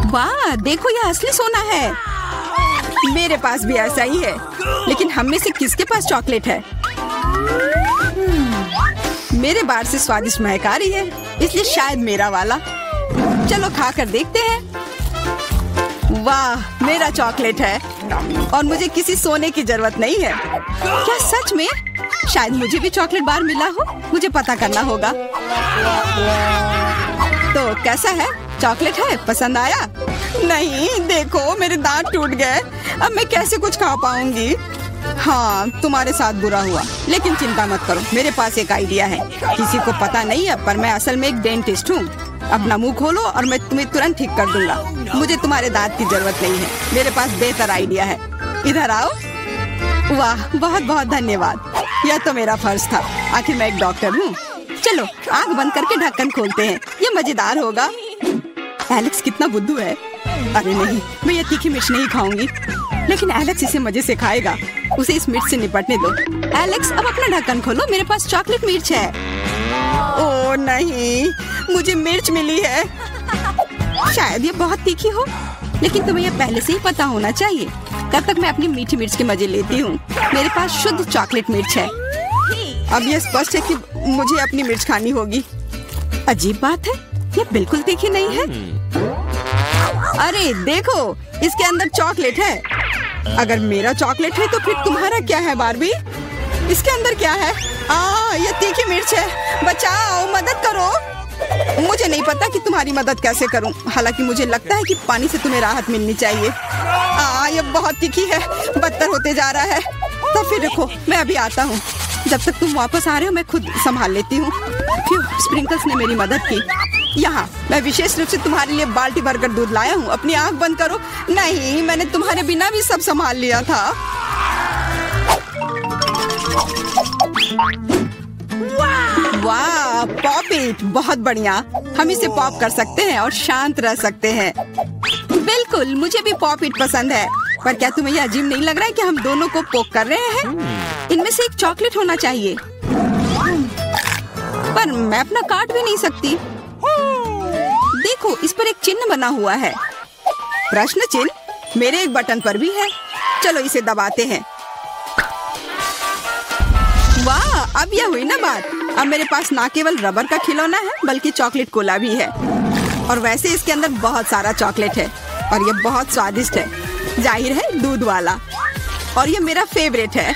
वाह, देखो यह असली सोना है। मेरे पास भी ऐसा ही है, लेकिन हम में से किसके पास चॉकलेट है? मेरे बाहर से स्वादिष्ट महक आ रही है, इसलिए शायद मेरा वाला। चलो खा कर देखते हैं। वाह, मेरा चॉकलेट है और मुझे किसी सोने की जरूरत नहीं है। क्या सच में? शायद मुझे भी चॉकलेट बार मिला हो, मुझे पता करना होगा। तो कैसा है? चॉकलेट है? पसंद आया? नहीं, देखो मेरे दांत टूट गए। अब मैं कैसे कुछ खा पाऊंगी? हाँ, तुम्हारे साथ बुरा हुआ, लेकिन चिंता मत करो, मेरे पास एक आइडिया है। किसी को पता नहीं है, पर मैं असल में एक डेंटिस्ट हूँ। अपना मुंह खोलो और मैं तुम्हें तुरंत ठीक कर दूंगा। मुझे तुम्हारे दांत की जरूरत नहीं है, मेरे पास बेहतर आइडिया है। इधर आओ। वाह, बहुत बहुत धन्यवाद। यह तो मेरा फर्ज था, आखिर मैं एक डॉक्टर हूँ। चलो आँख बंद करके ढक्कन खोलते हैं, ये मजेदार होगा। एलेक्स कितना बुद्धू है। अरे नहीं, मैं ये तीखी मिर्च नहीं खाऊंगी, लेकिन एलेक्स इसे मजे से खाएगा। उसे इस मिर्च से निपटने दो। एलेक्स, अब अपना ढक्कन खोलो, मेरे पास चॉकलेट मिर्च है। ओह नहीं, मुझे मिर्च मिली है। शायद ये बहुत तीखी हो, लेकिन तुम्हें यह पहले से ही पता होना चाहिए। तब तक मैं अपनी मीठी मिर्च के मजे लेती हूँ। मेरे पास शुद्ध चॉकलेट मिर्च है। अब यह स्पष्ट है कि मुझे अपनी मिर्च खानी होगी। अजीब बात है, यह बिल्कुल तीखी नहीं है। अरे देखो, इसके अंदर चॉकलेट है। अगर मेरा चॉकलेट है तो फिर तुम्हारा क्या है बार्बी? इसके अंदर क्या है? ये तीखी मिर्च है। बचाओ, मदद करो। मुझे नहीं पता कि तुम्हारी मदद कैसे करूं। हालांकि मुझे लगता है कि पानी से तुम्हें राहत मिलनी चाहिए। ये बहुत तीखी है, बदतर होते जा रहा है। तो फिर रखो, मैं अभी आता हूँ। जब तक तुम वापस आ रहे हो मैं खुद संभाल लेती हूँ। स्प्रिंकल्स ने मेरी मदद की। यहाँ मैं विशेष रूप से तुम्हारे लिए बाल्टी भरकर दूध लाया हूँ। अपनी आँख बंद करो। नहीं, मैंने तुम्हारे बिना भी सब संभाल लिया था। वाह, पॉप इट, बहुत बढ़िया। हम इसे पॉप कर सकते हैं और शांत रह सकते हैं। बिल्कुल, मुझे भी पॉप इट पसंद है। पर क्या तुम्हें यह अजीब नहीं लग रहा है कि हम दोनों को पोक कर रहे हैं? इनमें से एक चॉकलेट होना चाहिए, पर मैं अपना काट भी नहीं सकती। देखो, इस पर एक चिन्ह बना हुआ है। प्रश्न चिन्ह मेरे एक बटन पर भी है। चलो इसे दबाते हैं। वाह, अब यह हुई ना बात। अब मेरे पास ना केवल रबर का खिलौना है, बल्कि चॉकलेट कोला भी है। और वैसे इसके अंदर बहुत सारा चॉकलेट है और यह बहुत स्वादिष्ट है। जाहिर है, दूध वाला। और यह मेरा फेवरेट है।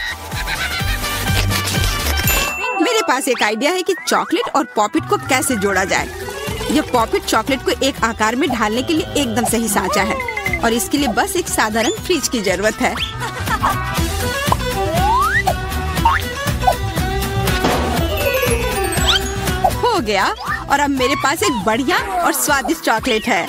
मेरे पास एक आइडिया है कि चॉकलेट और पॉपिट को कैसे जोड़ा जाए। यह पॉपिट चॉकलेट को एक आकार में ढालने के लिए एकदम सही सांचा है, और इसके लिए बस एक साधारण फ्रिज की जरूरत है। हो गया, और अब मेरे पास एक बढ़िया और स्वादिष्ट चॉकलेट है।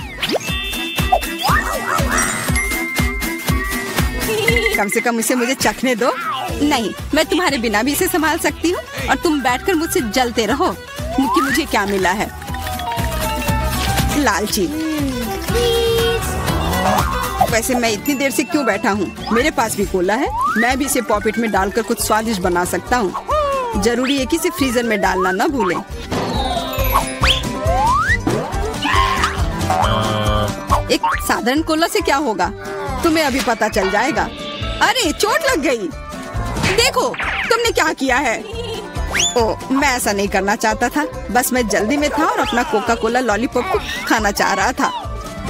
कम से कम इसे मुझे चखने दो। नहीं, मैं तुम्हारे बिना भी इसे संभाल सकती हूँ, और तुम बैठकर मुझसे जलते रहो कि मुझे क्या मिला है। लालची। वैसे मैं इतनी देर से क्यों बैठा हूँ? मेरे पास भी कोला है। मैं भी इसे पॉकेट में डालकर कुछ स्वादिष्ट बना सकता हूँ। जरूरी है कि इसे फ्रीजर में डालना न भूलें। एक साधारण कोला से क्या होगा, तुम्हें अभी पता चल जाएगा। अरे, चोट लग गई। देखो तुमने क्या किया है। ओह, मैं ऐसा नहीं करना चाहता था। बस मैं जल्दी में था और अपना कोका कोला लॉलीपॉप को खाना चाह रहा था।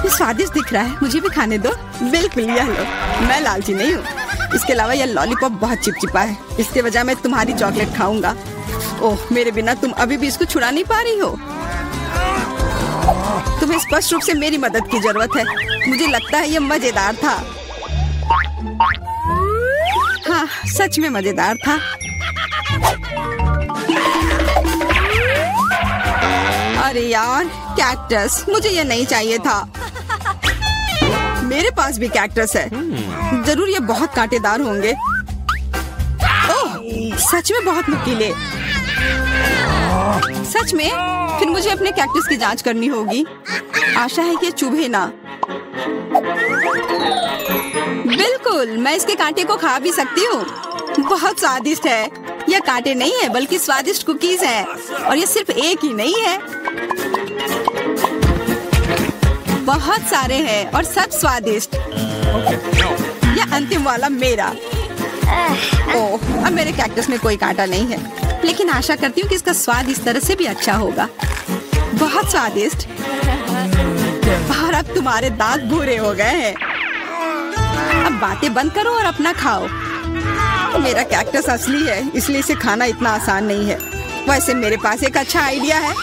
ये स्वादिष्ट दिख रहा है, मुझे भी खाने दो। बिल्कुल, यह लो। मैं लालची नहीं हूँ। इसके अलावा यह लॉलीपॉप बहुत चिपचिपा है। इसके बजाय मैं तुम्हारी चॉकलेट खाऊंगा। ओह, मेरे बिना तुम अभी भी इसको छुड़ा नहीं पा रही हो। तुम्हें स्पष्ट रूप से मेरी मदद की जरूरत है। मुझे लगता है यह मजेदार था। हाँ, सच में मजेदार था। अरे यार, कैक्टस, मुझे ये नहीं चाहिए था। मेरे पास भी कैक्टस है। जरूर ये बहुत कांटेदार होंगे। ओह, सच में बहुत नुकीले। सच में? फिर मुझे अपने कैक्टस की जांच करनी होगी। आशा है कि ये चुभे ना। बिल्कुल, मैं इसके कांटे को खा भी सकती हूँ। बहुत स्वादिष्ट है। यह कांटे नहीं है, बल्कि स्वादिष्ट कुकीज है। और ये सिर्फ एक ही नहीं है, बहुत सारे हैं और सब स्वादिष्ट। यह अंतिम वाला मेरा। ओह, अब मेरे कैक्टस में कोई कांटा नहीं है, लेकिन आशा करती हूँ कि इसका स्वाद इस तरह से भी अच्छा होगा। बहुत स्वादिष्ट। और अब तुम्हारे दांत भूरे हो गए हैं। अब बातें बंद करो और अपना खाओ। मेरा कैक्टस असली है, इसलिए इसे खाना इतना आसान नहीं है। वैसे मेरे पास एक अच्छा आइडिया है,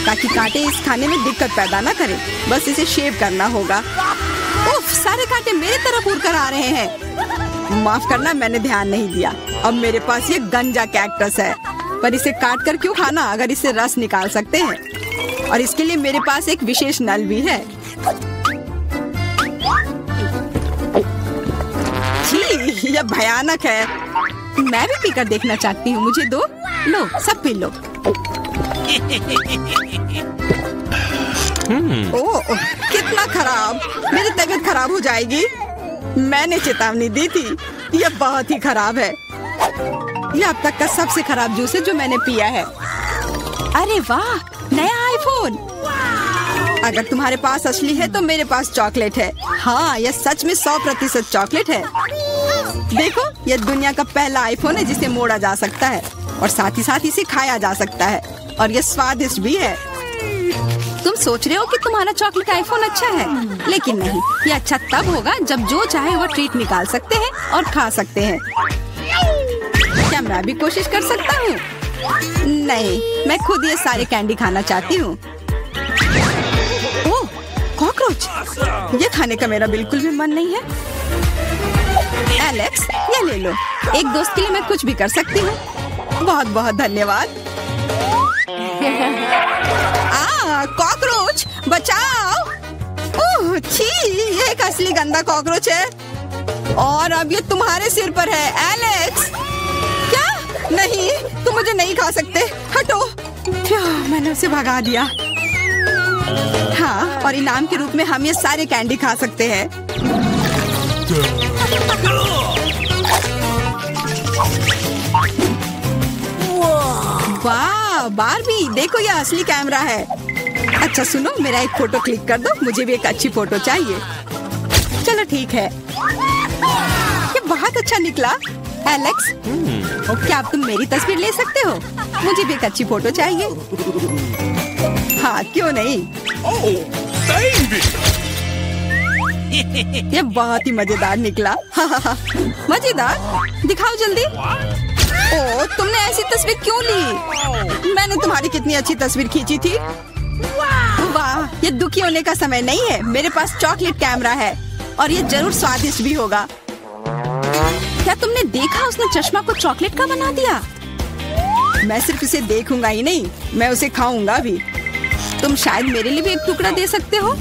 ताकि कांटे इस खाने में दिक्कत पैदा ना करें। बस इसे शेव करना होगा। उफ, सारे कांटे मेरे तरफ उड़ कर आ रहे हैं। माफ करना, मैंने ध्यान नहीं दिया। अब मेरे पास ये गंजा कैक्टस है, पर इसे काट कर क्यों खाना अगर इसे रस निकाल सकते हैं। और इसके लिए मेरे पास एक विशेष नल भी है। छी, यह भयानक है। मैं भी पीकर देखना चाहती हूँ। मुझे दो। लो, सब पी लो। ओह, कितना खराब। मेरी तबीयत खराब हो जाएगी। मैंने चेतावनी दी थी। यह बहुत ही खराब है। यह अब तक का सबसे खराब जूस है जो मैंने पिया है। अरे वाह, नया आईफोन। अगर तुम्हारे पास असली है तो मेरे पास चॉकलेट है। हाँ, यह सच में 100% चॉकलेट है। देखो, यह दुनिया का पहला आईफोन है जिसे मोड़ा जा सकता है और साथ ही साथ इसे खाया जा सकता है, और यह स्वादिष्ट भी है। तुम सोच रहे हो कि तुम्हारा चॉकलेट आईफोन अच्छा है, लेकिन नहीं। यह अच्छा तब होगा जब जो चाहे वो ट्रीट निकाल सकते हैं और खा सकते हैं। क्या मैं भी कोशिश कर सकता हूँ? नहीं, मैं खुद ये सारे कैंडी खाना चाहती हूँ। ओह, कॉकरोच। ये खाने का मेरा बिल्कुल भी मन नहीं है। एलेक्स, ये ले लो। एक दोस्त के लिए मैं कुछ भी कर सकती हूँ। बहुत बहुत धन्यवाद। कॉकरोच, बचाओ। ओह छी, ये एक असली गंदा कॉकरोच है और अब ये तुम्हारे सिर पर है। एलेक्स, क्या? नहीं, तुम मुझे नहीं खा सकते। हटो। मैंने उसे भगा दिया। हाँ, और इनाम के रूप में हम ये सारे कैंडी खा सकते हैं। वाह बार्बी, देखो ये असली कैमरा है। अच्छा सुनो, मेरा एक फोटो क्लिक कर दो। मुझे भी एक अच्छी फोटो चाहिए। चलो ठीक है। ये बहुत अच्छा निकला। एलेक्स, क्या अब तुम मेरी तस्वीर ले सकते हो? मुझे भी एक अच्छी फोटो चाहिए। हाँ, क्यों नहीं। ये बहुत ही मजेदार निकला। मजेदार? दिखाओ जल्दी। ओह, तुमने ऐसी तस्वीर क्यों ली? मैंने तुम्हारी कितनी अच्छी तस्वीर खींची थी। वाह, ये दुखी होने का समय नहीं है। मेरे पास चॉकलेट कैमरा है और ये जरूर स्वादिष्ट भी होगा। क्या तुमने देखा, उसने चश्मा को चॉकलेट का बना दिया। मैं सिर्फ इसे देखूंगा ही नहीं, मैं उसे खाऊंगा भी। तुम शायद मेरे लिए भी एक टुकड़ा दे सकते हो,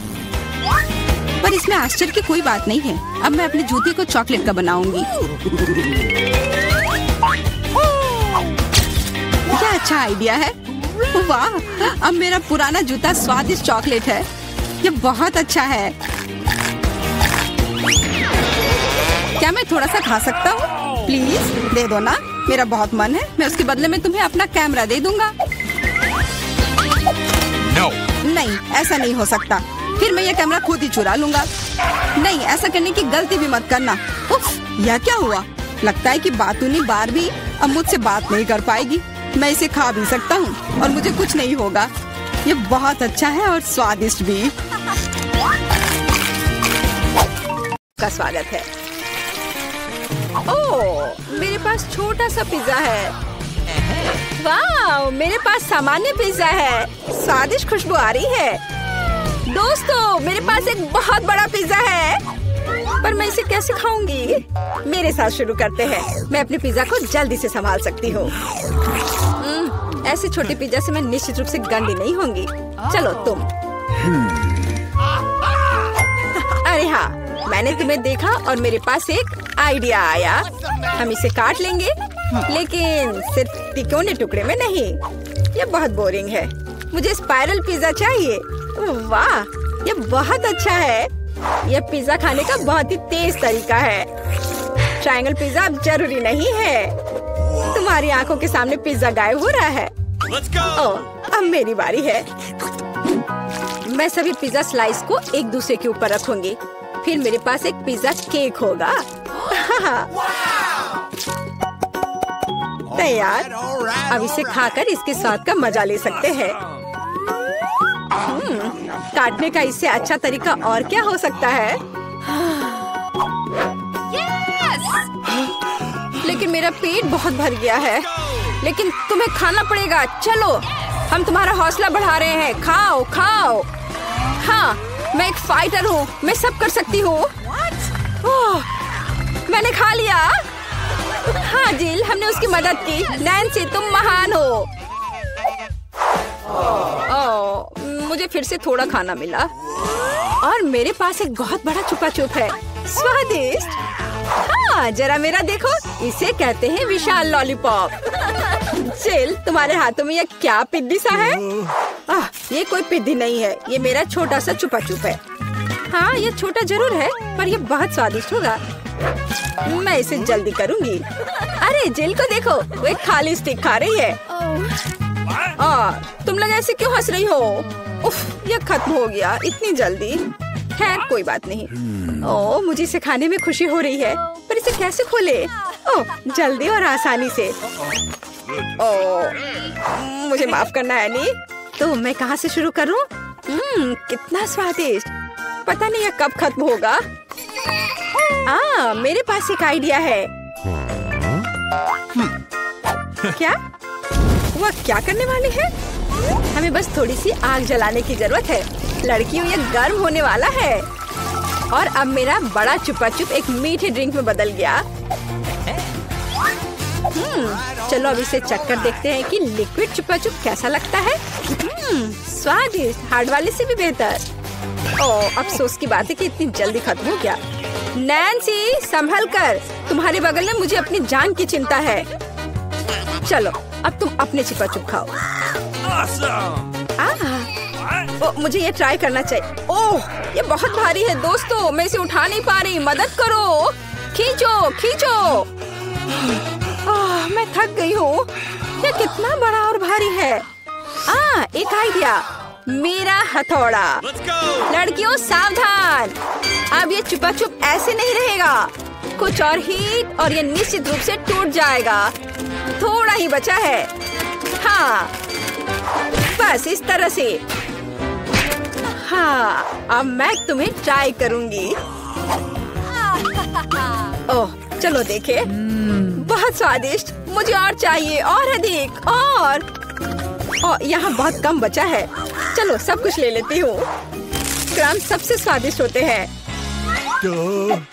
पर इसमें आश्चर्य की कोई बात नहीं है। अब मैं अपने जूते को चॉकलेट का बनाऊंगी। क्या अच्छा आइडिया है। वाह, अब मेरा पुराना जूता स्वादिष्ट चॉकलेट है। ये बहुत अच्छा है। क्या मैं थोड़ा सा खा सकता हूँ? प्लीज दे दो ना, मेरा बहुत मन है। मैं उसके बदले में तुम्हें अपना कैमरा दे दूंगा। No. नहीं, ऐसा नहीं हो सकता। फिर मैं ये कैमरा खुद ही चुरा लूंगा। नहीं, ऐसा करने की गलती भी मत करना। उफ, यह क्या हुआ? लगता है कि बातूनी बार्बी अब मुझसे बात नहीं कर पाएगी। मैं इसे खा भी सकता हूँ और मुझे कुछ नहीं होगा। ये बहुत अच्छा है और स्वादिष्ट भी। का स्वागत है। ओह, मेरे पास छोटा सा पिज्जा है। वाह, मेरे पास सामान्य पिज्जा है। स्वादिष्ट खुशबू आ रही है। दोस्तों, मेरे पास एक बहुत बड़ा पिज्जा है, पर मैं इसे कैसे खाऊंगी? मेरे साथ शुरू करते हैं। मैं अपने पिज्जा को जल्दी से संभाल सकती हूँ। ऐसे छोटे पिज्जा से मैं निश्चित रूप से गंदी नहीं होंगी। चलो तुम। अरे हाँ, मैंने तुम्हें देखा और मेरे पास एक आइडिया आया। हम इसे काट लेंगे, लेकिन सिर्फ तिकोने टुकड़े में नहीं। ये बहुत बोरिंग है। मुझे स्पाइरल पिज्जा चाहिए। वाह, ये बहुत अच्छा है। यह पिज्जा खाने का बहुत ही तेज तरीका है। ट्रायंगल पिज्जा अब जरूरी नहीं है। तुम्हारी आंखों के सामने पिज्जा गायब हो रहा है। ओह, अब मेरी बारी है। मैं सभी पिज्जा स्लाइस को एक दूसरे के ऊपर रखूंगी। फिर मेरे पास एक पिज्जा केक होगा। तैयार। अब इसे खाकर इसके स्वाद का मजा ले सकते हैं। काटने का इससे अच्छा तरीका और क्या हो सकता है? लेकिन मेरा पेट बहुत भर गया है। लेकिन तुम्हें खाना पड़ेगा। चलो, हम तुम्हारा हौसला बढ़ा रहे हैं। खाओ खाओ। हाँ, मैं एक फाइटर हूँ, मैं सब कर सकती हूँ। मैंने खा लिया। हाँ जिल, हमने उसकी मदद की। नैन्सी, तुम महान हो। मुझे फिर से थोड़ा खाना मिला और मेरे पास एक बहुत बड़ा छुपा छुप है। स्वादिष्ट। हाँ, जरा मेरा देखो। इसे कहते हैं विशाल लॉलीपॉप। जिल, तुम्हारे हाथों में यह क्या पिद्दी सा है? ये कोई पिद्दी नहीं है, ये मेरा छोटा सा छुपा छुप है। हाँ, ये छोटा जरूर है, पर ये बहुत स्वादिष्ट होगा। मैं इसे जल्दी करूंगी। अरे जिल को देखो, वो एक खाली स्टिक खा रही है। तुम लोग ऐसे क्यों हंस रही हो? उफ, ये खत्म हो गया इतनी जल्दी। खैर कोई बात नहीं। मुझे इसे खाने में खुशी हो रही है, पर इसे कैसे खोले? जल्दी और आसानी से। मुझे माफ करना एनी। तो मैं कहाँ से शुरू करूँ? कितना स्वादिष्ट। पता नहीं यह कब खत्म होगा। मेरे पास एक आइडिया है। क्या? वह क्या करने वाली है? हमें बस थोड़ी सी आग जलाने की जरूरत है। लड़कियों, ये गर्म होने वाला है। और अब मेरा बड़ा छुपा छुप एक मीठे ड्रिंक में बदल गया। चलो अब इसे चक्कर देखते हैं कि लिक्विड छुपा छुप कैसा लगता है। स्वादिष्ट, हार्ड वाले से भी बेहतर। अफसोस की बात है कि इतनी जल्दी खत्म हो गया। नैन्सी, संभल कर, तुम्हारे बगल में मुझे अपनी जान की चिंता है। चलो अब तुम अपने छुपा छुप खाओ। मुझे ये ट्राई करना चाहिए। ये बहुत भारी है दोस्तों, मैं इसे उठा नहीं पा रही। मदद करो, खींचो खींचो। मैं थक गई हूँ। ये कितना बड़ा और भारी है। एक आइडिया, मेरा हथौड़ा। लड़कियों सावधान, अब ये छुपा छुप ऐसे नहीं रहेगा। कुछ और हीट और ये निश्चित रूप से टूट जाएगा। थोड़ा ही बचा है। हाँ, बस इस तरह से। हाँ, अब मैं तुम्हें ट्राई करूंगी। चलो देखे। बहुत स्वादिष्ट, मुझे और चाहिए, और अधिक। और यहाँ बहुत कम बचा है। चलो सब कुछ ले लेती हूँ। क्रम्स सबसे स्वादिष्ट होते हैं।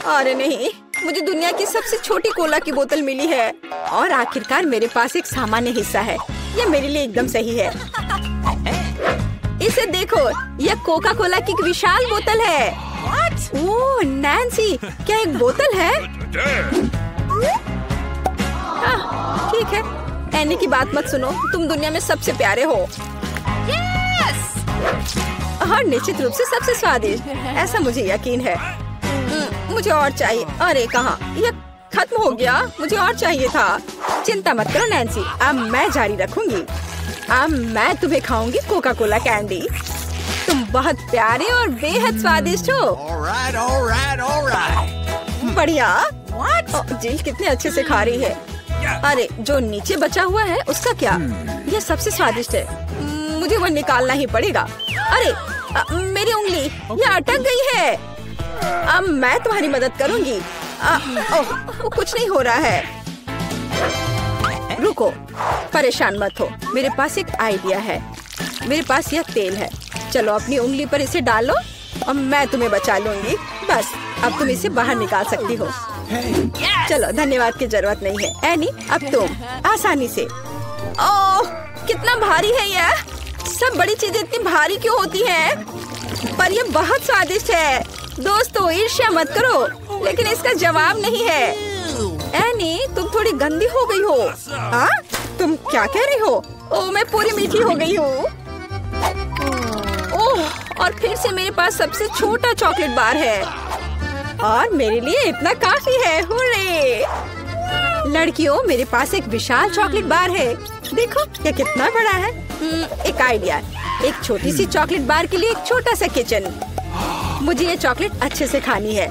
अरे नहीं, मुझे दुनिया की सबसे छोटी कोला की बोतल मिली है। और आखिरकार मेरे पास एक सामान्य हिस्सा है। यह मेरे लिए एकदम सही है। इसे देखो, यह कोका कोला की एक विशाल बोतल है। ओह नैन्सी, क्या एक बोतल है? ठीक है, एनी की बात मत सुनो। तुम दुनिया में सबसे प्यारे हो। और निश्चित रूप से सबसे स्वादिष्ट, ऐसा मुझे यकीन है। मुझे और चाहिए। अरे कहाँ, यह खत्म हो गया। मुझे और चाहिए था। चिंता मत करो नैन्सी, अब मैं जारी रखूंगी। अब मैं तुम्हें खाऊंगी कोका कोला कैंडी। तुम बहुत प्यारे और बेहद स्वादिष्ट हो। बढ़िया। जिल कितने अच्छे से खा रही है। अरे जो नीचे बचा हुआ है उसका क्या? यह सबसे स्वादिष्ट है। मुझे वो निकालना ही पड़ेगा। अरे मेरी उंगली, यह अटक गई है। अब मैं तुम्हारी मदद करूंगी। कुछ नहीं हो रहा है। रुको, परेशान मत हो, मेरे पास एक आइडिया है। मेरे पास यह तेल है। चलो अपनी उंगली पर इसे डालो और मैं तुम्हें बचा लूंगी। बस अब तुम इसे बाहर निकाल सकती हो। चलो, धन्यवाद की जरूरत नहीं है एनी, अब तुम आसानी से। ओह कितना भारी है यह। सब बड़ी चीजें इतनी भारी क्यों होती हैं? पर यह बहुत स्वादिष्ट है। दोस्तों ईर्ष्या मत करो, लेकिन इसका जवाब नहीं है। एनी, तुम थोड़ी गंदी हो गई हो। तुम क्या कह रही हो? ओह मैं पूरी मीठी हो गई हूँ। ओह, और फिर से मेरे पास सबसे छोटा चॉकलेट बार है और मेरे लिए इतना काफी है। हुर्रे! लड़कियों, मेरे पास एक विशाल चॉकलेट बार है। देखो ये कितना बड़ा है। एक आइडिया, एक छोटी सी चॉकलेट बार के लिए एक छोटा सा किचन। मुझे ये चॉकलेट अच्छे से खानी है।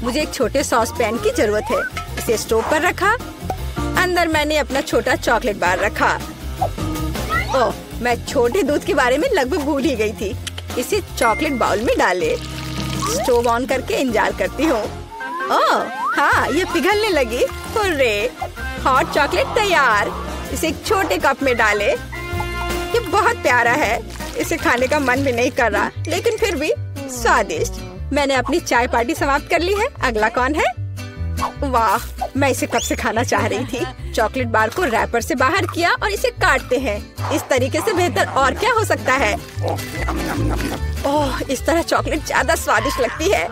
मुझे एक छोटे सॉस पैन की जरूरत है। इसे स्टोव पर रखा। अंदर मैंने अपना छोटा चॉकलेट बार रखा। ओह, मैं छोटे दूध के बारे में लगभग भूल ही गई थी। इसे चॉकलेट बाउल में डाले। स्टोव ऑन करके इंतजार करती हूँ। ओह हाँ, ये पिघलने लगी। हुर्रे, हॉट चॉकलेट तैयार। इसे एक छोटे कप में डाले। ये बहुत प्यारा है। इसे खाने का मन भी नहीं कर रहा, लेकिन फिर भी स्वादिष्ट। मैंने अपनी चाय पार्टी समाप्त कर ली है। अगला कौन है? वाह, मैं इसे कब से खाना चाह रही थी। चॉकलेट बार को रैपर से बाहर किया और इसे काटते हैं। इस तरीके से बेहतर और क्या हो सकता है। ओह, इस तरह चॉकलेट ज्यादा स्वादिष्ट लगती है।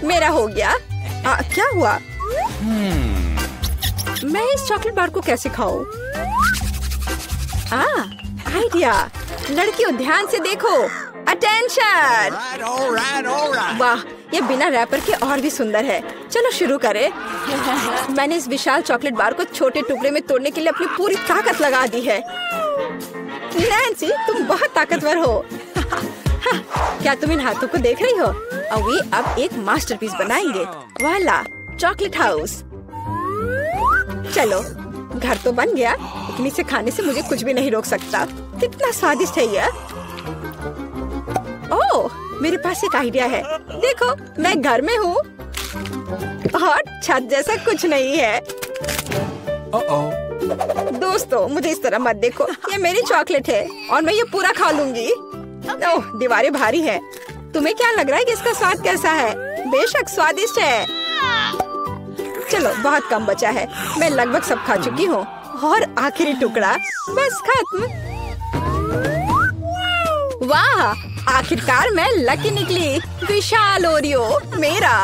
मेरा हो गया। क्या हुआ? मैं इस चॉकलेट बार को कैसे खाऊं? आइडिया। लड़कियों ध्यान से देखो। अटेंशन। वाह, ये बिना रैपर के और भी सुंदर है। चलो शुरू करें। मैंने इस विशाल चॉकलेट बार को छोटे टुकड़े में तोड़ने के लिए अपनी पूरी ताकत लगा दी है। नैन्सी, तुम बहुत ताकतवर हो। क्या तुम इन हाथों को देख रही हो? वे अब एक मास्टरपीस बनाएंगे। वाला, चॉकलेट हाउस। चलो, घर तो बन गया, लेकिन इसे खाने से मुझे कुछ भी नहीं रोक सकता। कितना स्वादिष्ट है यह। ओह, मेरे पास एक आइडिया है। देखो, मैं घर में हूँ और छत जैसा कुछ नहीं है। दोस्तों, मुझे इस तरह मत देखो। ये मेरी चॉकलेट है और मैं ये पूरा खा लूंगी। ओह, दीवारें भारी हैं। तुम्हें क्या लग रहा है कि इसका स्वाद कैसा है? बेशक स्वादिष्ट है। चलो, बहुत कम बचा है। मैं लगभग सब खा चुकी हूँ और आखिरी टुकड़ा बस खत्म। वाह, आखिरकार मैं लकी निकली। विशाल ओरियो मेरा।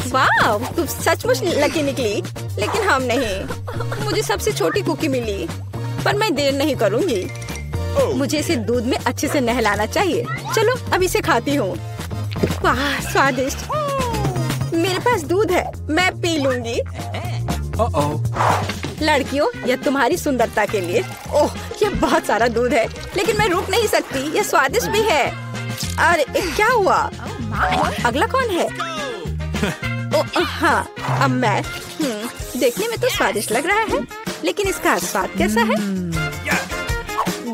वाह, तुम सचमुच लकी निकली, लेकिन हम नहीं। मुझे सबसे छोटी कुकी मिली, पर मैं देर नहीं करूँगी। मुझे इसे दूध में अच्छे से नहलाना चाहिए। चलो, अब इसे खाती हूँ। वाह, स्वादिष्ट। मेरे पास दूध है, मैं पी लूंगी। लड़कियों, यह तुम्हारी सुंदरता के लिए। ओह, ये बहुत सारा दूध है, लेकिन मैं रुक नहीं सकती। यह स्वादिष्ट भी है। अरे, क्या हुआ? अगला कौन है? ओह हाँ, अब मैं। देखने में तो स्वादिष्ट लग रहा है, लेकिन इसका स्वाद कैसा है?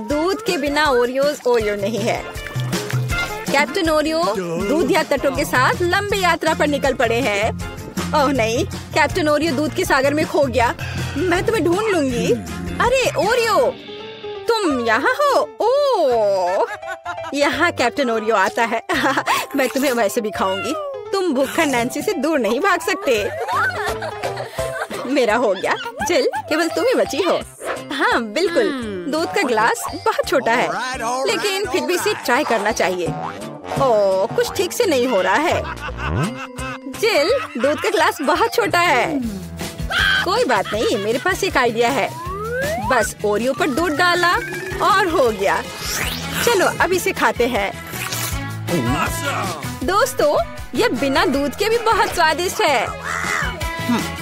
दूध के बिना ओरियो नहीं है। कैप्टन ओरियो दूध या तटों के साथ लंबी यात्रा पर निकल पड़े हैं। ओह नहीं, कैप्टन ओरियो दूध के सागर में खो गया। मैं तुम्हें ढूंढ लूंगी। अरे ओरियो, तुम यहाँ हो? ओह, यहाँ कैप्टन ओरियो आता है। मैं तुम्हें वैसे भी खाऊंगी। तुम भूखा नैन्सी से दूर नहीं भाग सकते। मेरा हो गया। जिल, केवल तुम ही बची हो। हाँ बिल्कुल, दूध का ग्लास बहुत छोटा है, लेकिन फिर भी इसे ट्राई करना चाहिए। ओह, कुछ ठीक से नहीं हो रहा है। जिल, दूध का ग्लास बहुत छोटा है। कोई बात नहीं, मेरे पास एक आइडिया है। बस ओरियो पर दूध डाला और हो गया। चलो, अब इसे खाते हैं। दोस्तों, ये बिना दूध के भी बहुत स्वादिष्ट है।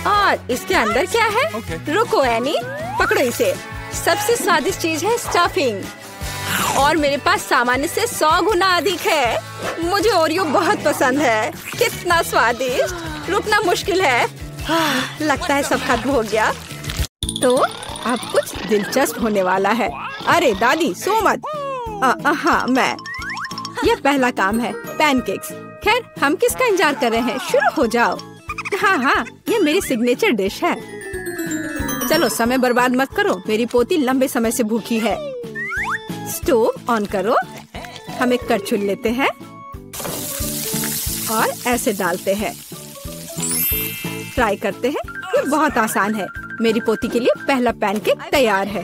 और इसके अंदर क्या है? रुको एनी, पकड़ो इसे। सबसे स्वादिष्ट चीज है स्टफिंग, और मेरे पास सामान्य से 100 गुना अधिक है। मुझे ओरियो बहुत पसंद है। कितना स्वादिष्ट, रुकना मुश्किल है। लगता है सब खत्म हो गया। तो अब कुछ दिलचस्प होने वाला है। अरे दादी, सो मत। हाँ, मैं। यह पहला काम है, पैनकेक्स। खैर, हम किसका इंतजार कर रहे हैं? शुरू हो जाओ। हाँ, ये मेरी सिग्नेचर डिश है। चलो, समय बर्बाद मत करो। मेरी पोती लंबे समय से भूखी है। स्टोव ऑन करो। हम एक करछुल लेते हैं और ऐसे डालते हैं। ट्राई करते हैं। ये बहुत आसान है। मेरी पोती के लिए पहला पैनकेक तैयार है।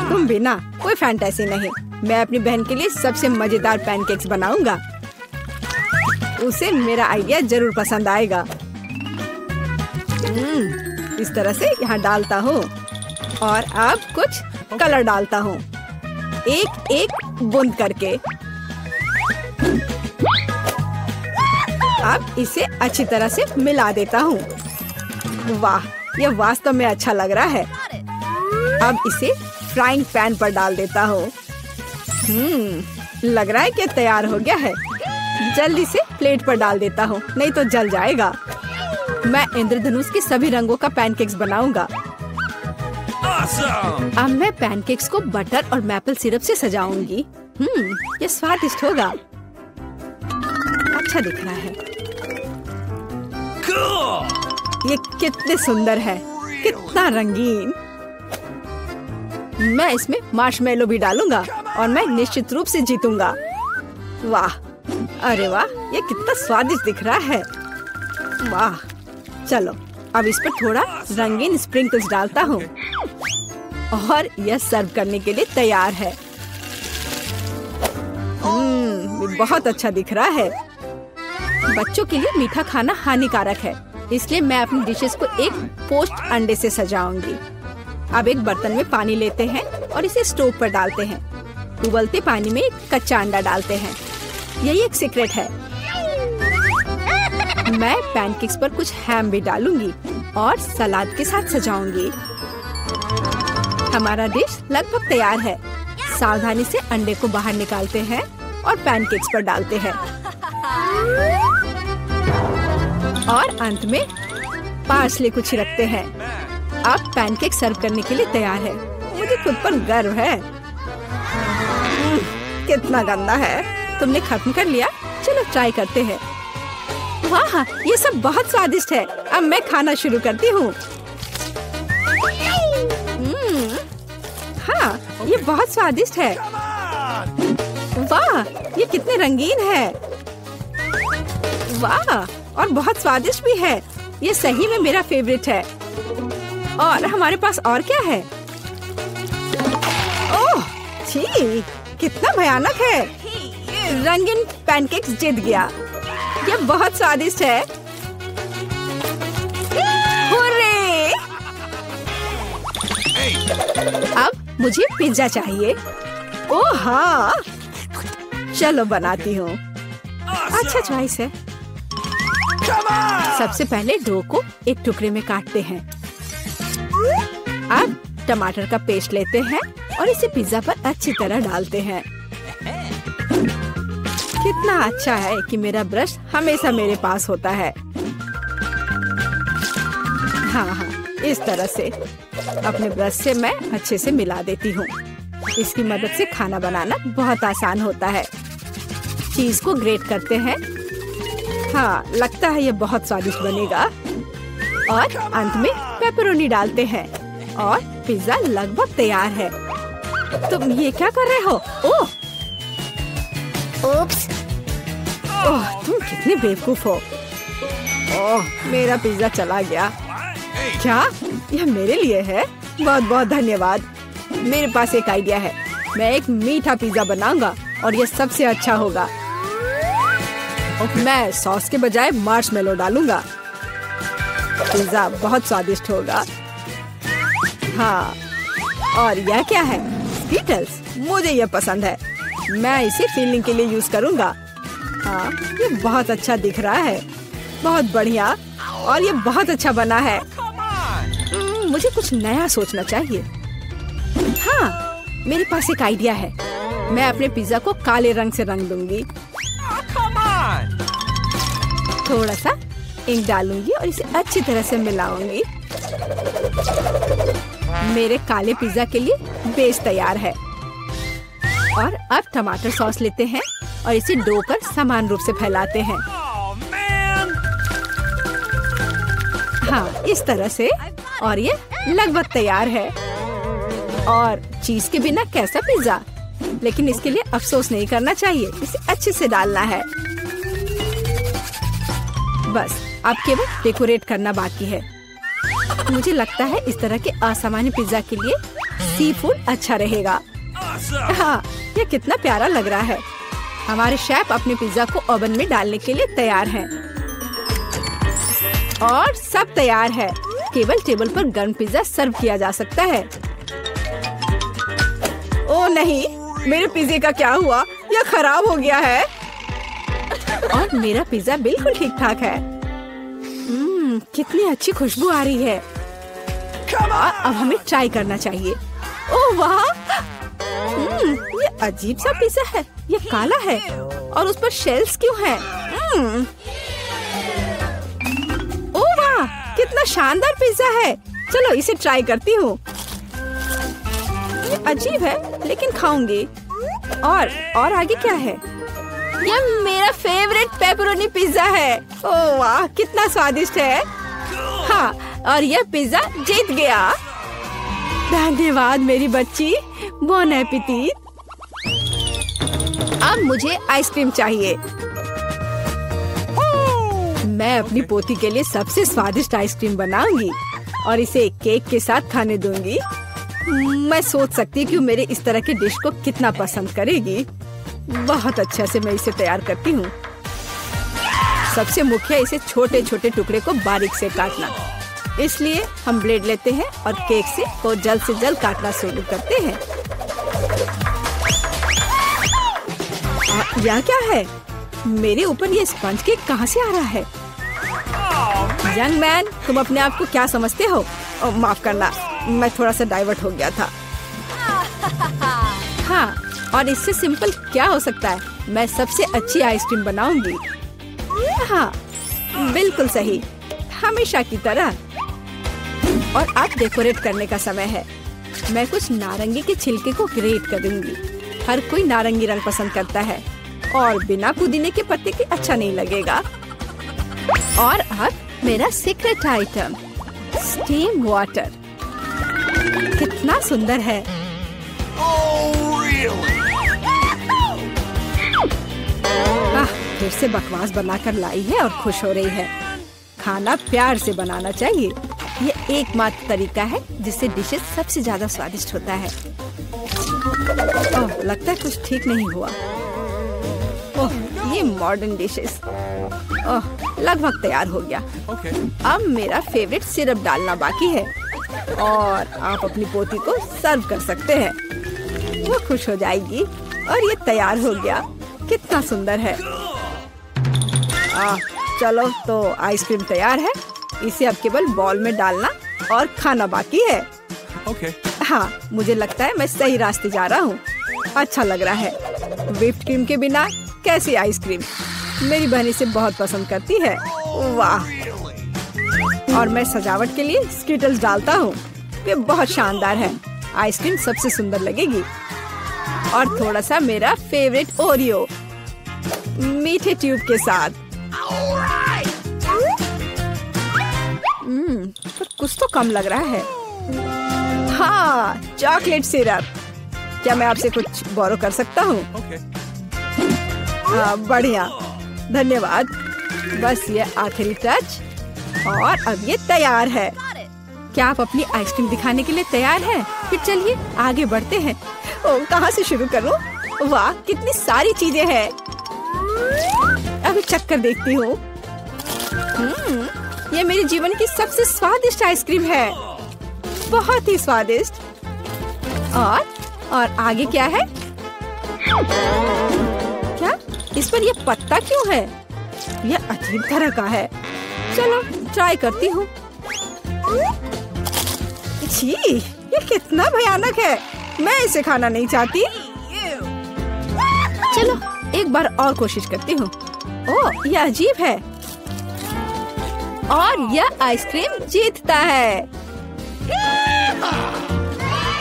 तुम भी ना, कोई फैंटेसी नहीं। मैं अपनी बहन के लिए सबसे मजेदार पैनकेक्स बनाऊंगा। उसे मेरा आइडिया जरूर पसंद आएगा। इस तरह से यहाँ डालता हूँ और अब कुछ कलर डालता हूँ, एक एक बूंद करके। अब इसे अच्छी तरह से मिला देता हूँ। वाह, यह वास्तव में अच्छा लग रहा है। अब इसे फ्राइंग पैन पर डाल देता हूँ। लग रहा है कि तैयार हो गया है। जल्दी से प्लेट पर डाल देता हूँ, नहीं तो जल जाएगा। मैं इंद्रधनुष के सभी रंगों का पैनकेक्स बनाऊंगा। अब मैं पैनकेक्स को बटर और मैपल सिरप से सजाऊंगी। ये स्वादिष्ट होगा। अच्छा दिख रहा है। ये कितने सुंदर है, कितना रंगीन। मैं इसमें मार्शमेलो भी डालूंगा और मैं निश्चित रूप से जीतूंगा। वाह, अरे वाह, ये कितना स्वादिष्ट दिख रहा है। वाह, चलो अब इस पर थोड़ा रंगीन स्प्रिंकल्स डालता हूँ और यह सर्व करने के लिए तैयार है। बहुत अच्छा दिख रहा है। बच्चों के लिए मीठा खाना हानिकारक है, इसलिए मैं अपनी डिशेस को एक पोस्ट अंडे से सजाऊंगी। अब एक बर्तन में पानी लेते हैं और इसे स्टोव पर डालते हैं। उबलते पानी में एक कच्चा अंडा डालते हैं। यही एक सीक्रेट है। मैं पैनकेक्स पर कुछ हैम भी डालूंगी और सलाद के साथ सजाऊंगी। हमारा डिश लगभग तैयार है। सावधानी से अंडे को बाहर निकालते हैं और पैनकेक्स पर डालते हैं और अंत में पार्सले को छिड़कते हैं। अब पैनकेक सर्व करने के लिए तैयार है। मुझे खुद पर गर्व है। कितना गंदा है। तुमने खत्म कर लिया? चलो ट्राई करते हैं। वाह, ये सब बहुत स्वादिष्ट है। अब मैं खाना शुरू करती हूँ। हाँ, ये बहुत स्वादिष्ट है। वाह, ये कितने रंगीन है। वाह, और बहुत स्वादिष्ट भी है। ये सही में मेरा फेवरेट है। और हमारे पास और क्या है? ओह, छी, कितना भयानक है। रंगीन पैनकेक्स जीत गया। ये बहुत स्वादिष्ट है। हुर्रे! अब मुझे पिज्जा चाहिए। ओह हाँ, चलो बनाती हूँ। अच्छा चॉइस है। सबसे पहले डो को एक टुकड़े में काटते हैं। अब टमाटर का पेस्ट लेते हैं और इसे पिज्जा पर अच्छी तरह डालते हैं। कितना अच्छा है कि मेरा ब्रश हमेशा मेरे पास होता है। हाँ, इस तरह से अपने ब्रश से मैं अच्छे से मिला देती हूँ। इसकी मदद से खाना बनाना बहुत आसान होता है। चीज को ग्रेट करते हैं। हाँ, लगता है ये बहुत स्वादिष्ट बनेगा। और अंत में पेपरोनी डालते हैं और पिज्जा लगभग तैयार है। तुम ये क्या कर रहे हो? ओह, ओप्स! ओह, तुम कितने बेवकूफ हो। ओह, मेरा पिज्जा चला गया। क्या यह मेरे लिए है? बहुत बहुत धन्यवाद। मेरे पास एक आइडिया है। मैं एक मीठा पिज्जा बनाऊंगा और यह सबसे अच्छा होगा। मैं सॉस के बजाय मार्शमेलो डालूंगा। पिज्जा बहुत स्वादिष्ट होगा। हाँ, और यह क्या है? स्कीटल्स। मुझे यह पसंद है। मैं इसे फीलिंग के लिए यूज करूंगा। हाँ, ये बहुत अच्छा दिख रहा है। बहुत बढ़िया। और ये बहुत अच्छा बना है। मुझे कुछ नया सोचना चाहिए। हाँ, मेरे पास एक आइडिया है। मैं अपने पिज्जा को काले रंग से रंग दूंगी। थोड़ा सा इंक डालूंगी और इसे अच्छी तरह से मिलाऊंगी। मेरे काले पिज्जा के लिए बेस तैयार है। और अब टमाटर सॉस लेते हैं और इसे डो पर समान रूप से फैलाते हैं। हाँ, इस तरह से। और ये लगभग तैयार है। और चीज के बिना कैसा पिज्जा? लेकिन इसके लिए अफसोस नहीं करना चाहिए। इसे अच्छे से डालना है। बस अब केवल डेकोरेट करना बाकी है। मुझे लगता है इस तरह के असामान्य पिज्जा के लिए सी फूड अच्छा रहेगा। हाँ, ये कितना प्यारा लग रहा है। हमारे शेफ अपने पिज्जा को ओवन में डालने के लिए तैयार हैं। और सब तैयार है। केवल टेबल पर गर्म पिज्जा सर्व किया जा सकता है। ओह नहीं, मेरे पिज्जे का क्या हुआ? यह खराब हो गया है। और मेरा पिज्जा बिल्कुल ठीक ठाक है। कितनी अच्छी खुशबू आ रही है। अब हमें ट्राई करना चाहिए। ओह वाह, ये अजीब सा पिज्जा है, ये काला है और उस पर शेल्स क्यों है? ओह वाह, कितना शानदार पिज्जा है। चलो इसे ट्राई करती हूँ। ये अजीब है लेकिन खाऊंगी। और आगे क्या है? यह मेरा फेवरेट पेपरोनी पिज्जा है। ओह वाह, कितना स्वादिष्ट है। हाँ, और यह पिज्जा जीत गया। धन्यवाद मेरी बच्ची, बॉन एपेटिट। अब मुझे आइसक्रीम चाहिए। मैं अपनी पोती के लिए सबसे स्वादिष्ट आइसक्रीम बनाऊंगी और इसे केक के साथ खाने दूंगी। मैं सोच सकती हूँ कि मेरे इस तरह के डिश को कितना पसंद करेगी। बहुत अच्छा से मैं इसे तैयार करती हूँ। सबसे मुख्य इसे छोटे छोटे टुकड़े को बारीक से काटना। इसलिए हम ब्लेड लेते हैं और केक को जल्द से जल्द काटना शुरू करते हैं। यह क्या है? मेरे ऊपर ये स्पंज केक कहाँ से आ रहा है? यंग मैन, तुम अपने आप को क्या समझते हो? माफ करना, मैं थोड़ा सा डाइवर्ट हो गया था। हाँ, और इससे सिंपल क्या हो सकता है? मैं सबसे अच्छी आइसक्रीम बनाऊंगी। हाँ, बिल्कुल सही, हमेशा की तरह। और अब डेकोरेट करने का समय है। मैं कुछ नारंगी के छिलके को ग्रेट करूंगी। हर कोई नारंगी रंग पसंद करता है और बिना पुदीने के पत्ते के अच्छा नहीं लगेगा। और अब मेरा सीक्रेट आइटम, स्टीम वाटर। कितना सुंदर है। फिर से बकवास बनाकर लाई है और खुश हो रही है। खाना प्यार से बनाना चाहिए। ये एकमात्र तरीका है जिससे डिशेस सबसे ज्यादा स्वादिष्ट होता है। ओह, लगता है कुछ ठीक नहीं हुआ। ओह, ये मॉडर्न डिशेस। ओह, लगभग तैयार हो गया। अब मेरा फेवरेट सिरप डालना बाकी है और आप अपनी पोती को सर्व कर सकते हैं। वो खुश हो जाएगी। और ये तैयार हो गया। कितना सुंदर है। चलो तो आइसक्रीम तैयार है। इसे अब केवल बॉल में डालना और खाना बाकी है। हाँ, मुझे लगता है मैं सही रास्ते जा रहा हूँ। अच्छा लग रहा है। व्हिप्ड क्रीम के बिना कैसी आइसक्रीम? मेरी बहन इसे बहुत पसंद करती है। वाह! और मैं सजावट के लिए स्किटल्स डालता हूँ। ये बहुत शानदार है। आइसक्रीम सबसे सुंदर लगेगी। और थोड़ा सा मेरा फेवरेट ओरियो मीठे ट्यूब के साथ। पर कुछ तो कम लग रहा है। हाँ, चॉकलेट सिरप। क्या मैं आपसे कुछ बोरो कर सकता हूँ? बढ़िया, धन्यवाद। बस ये आखिरी टच और अब ये तैयार है। क्या आप अपनी आइसक्रीम दिखाने के लिए तैयार हैं? फिर चलिए आगे बढ़ते हैं। कहाँ से शुरू करूँ? वाह, कितनी सारी चीजें हैं। अभी चक्कर देखती हूँ। ये मेरे जीवन की सबसे स्वादिष्ट आइसक्रीम है। बहुत ही स्वादिष्ट। और आगे क्या है? क्या इस पर ये पत्ता क्यों है? ये अजीब तरह का है। चलो ट्राई करती हूँ। छी, ये कितना भयानक है। मैं इसे खाना नहीं चाहती। चलो एक बार और कोशिश करती हूँ। ओह, यह अजीब है। और यह आइसक्रीम जीतता है।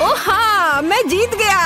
ओह हाँ, मैं जीत गया।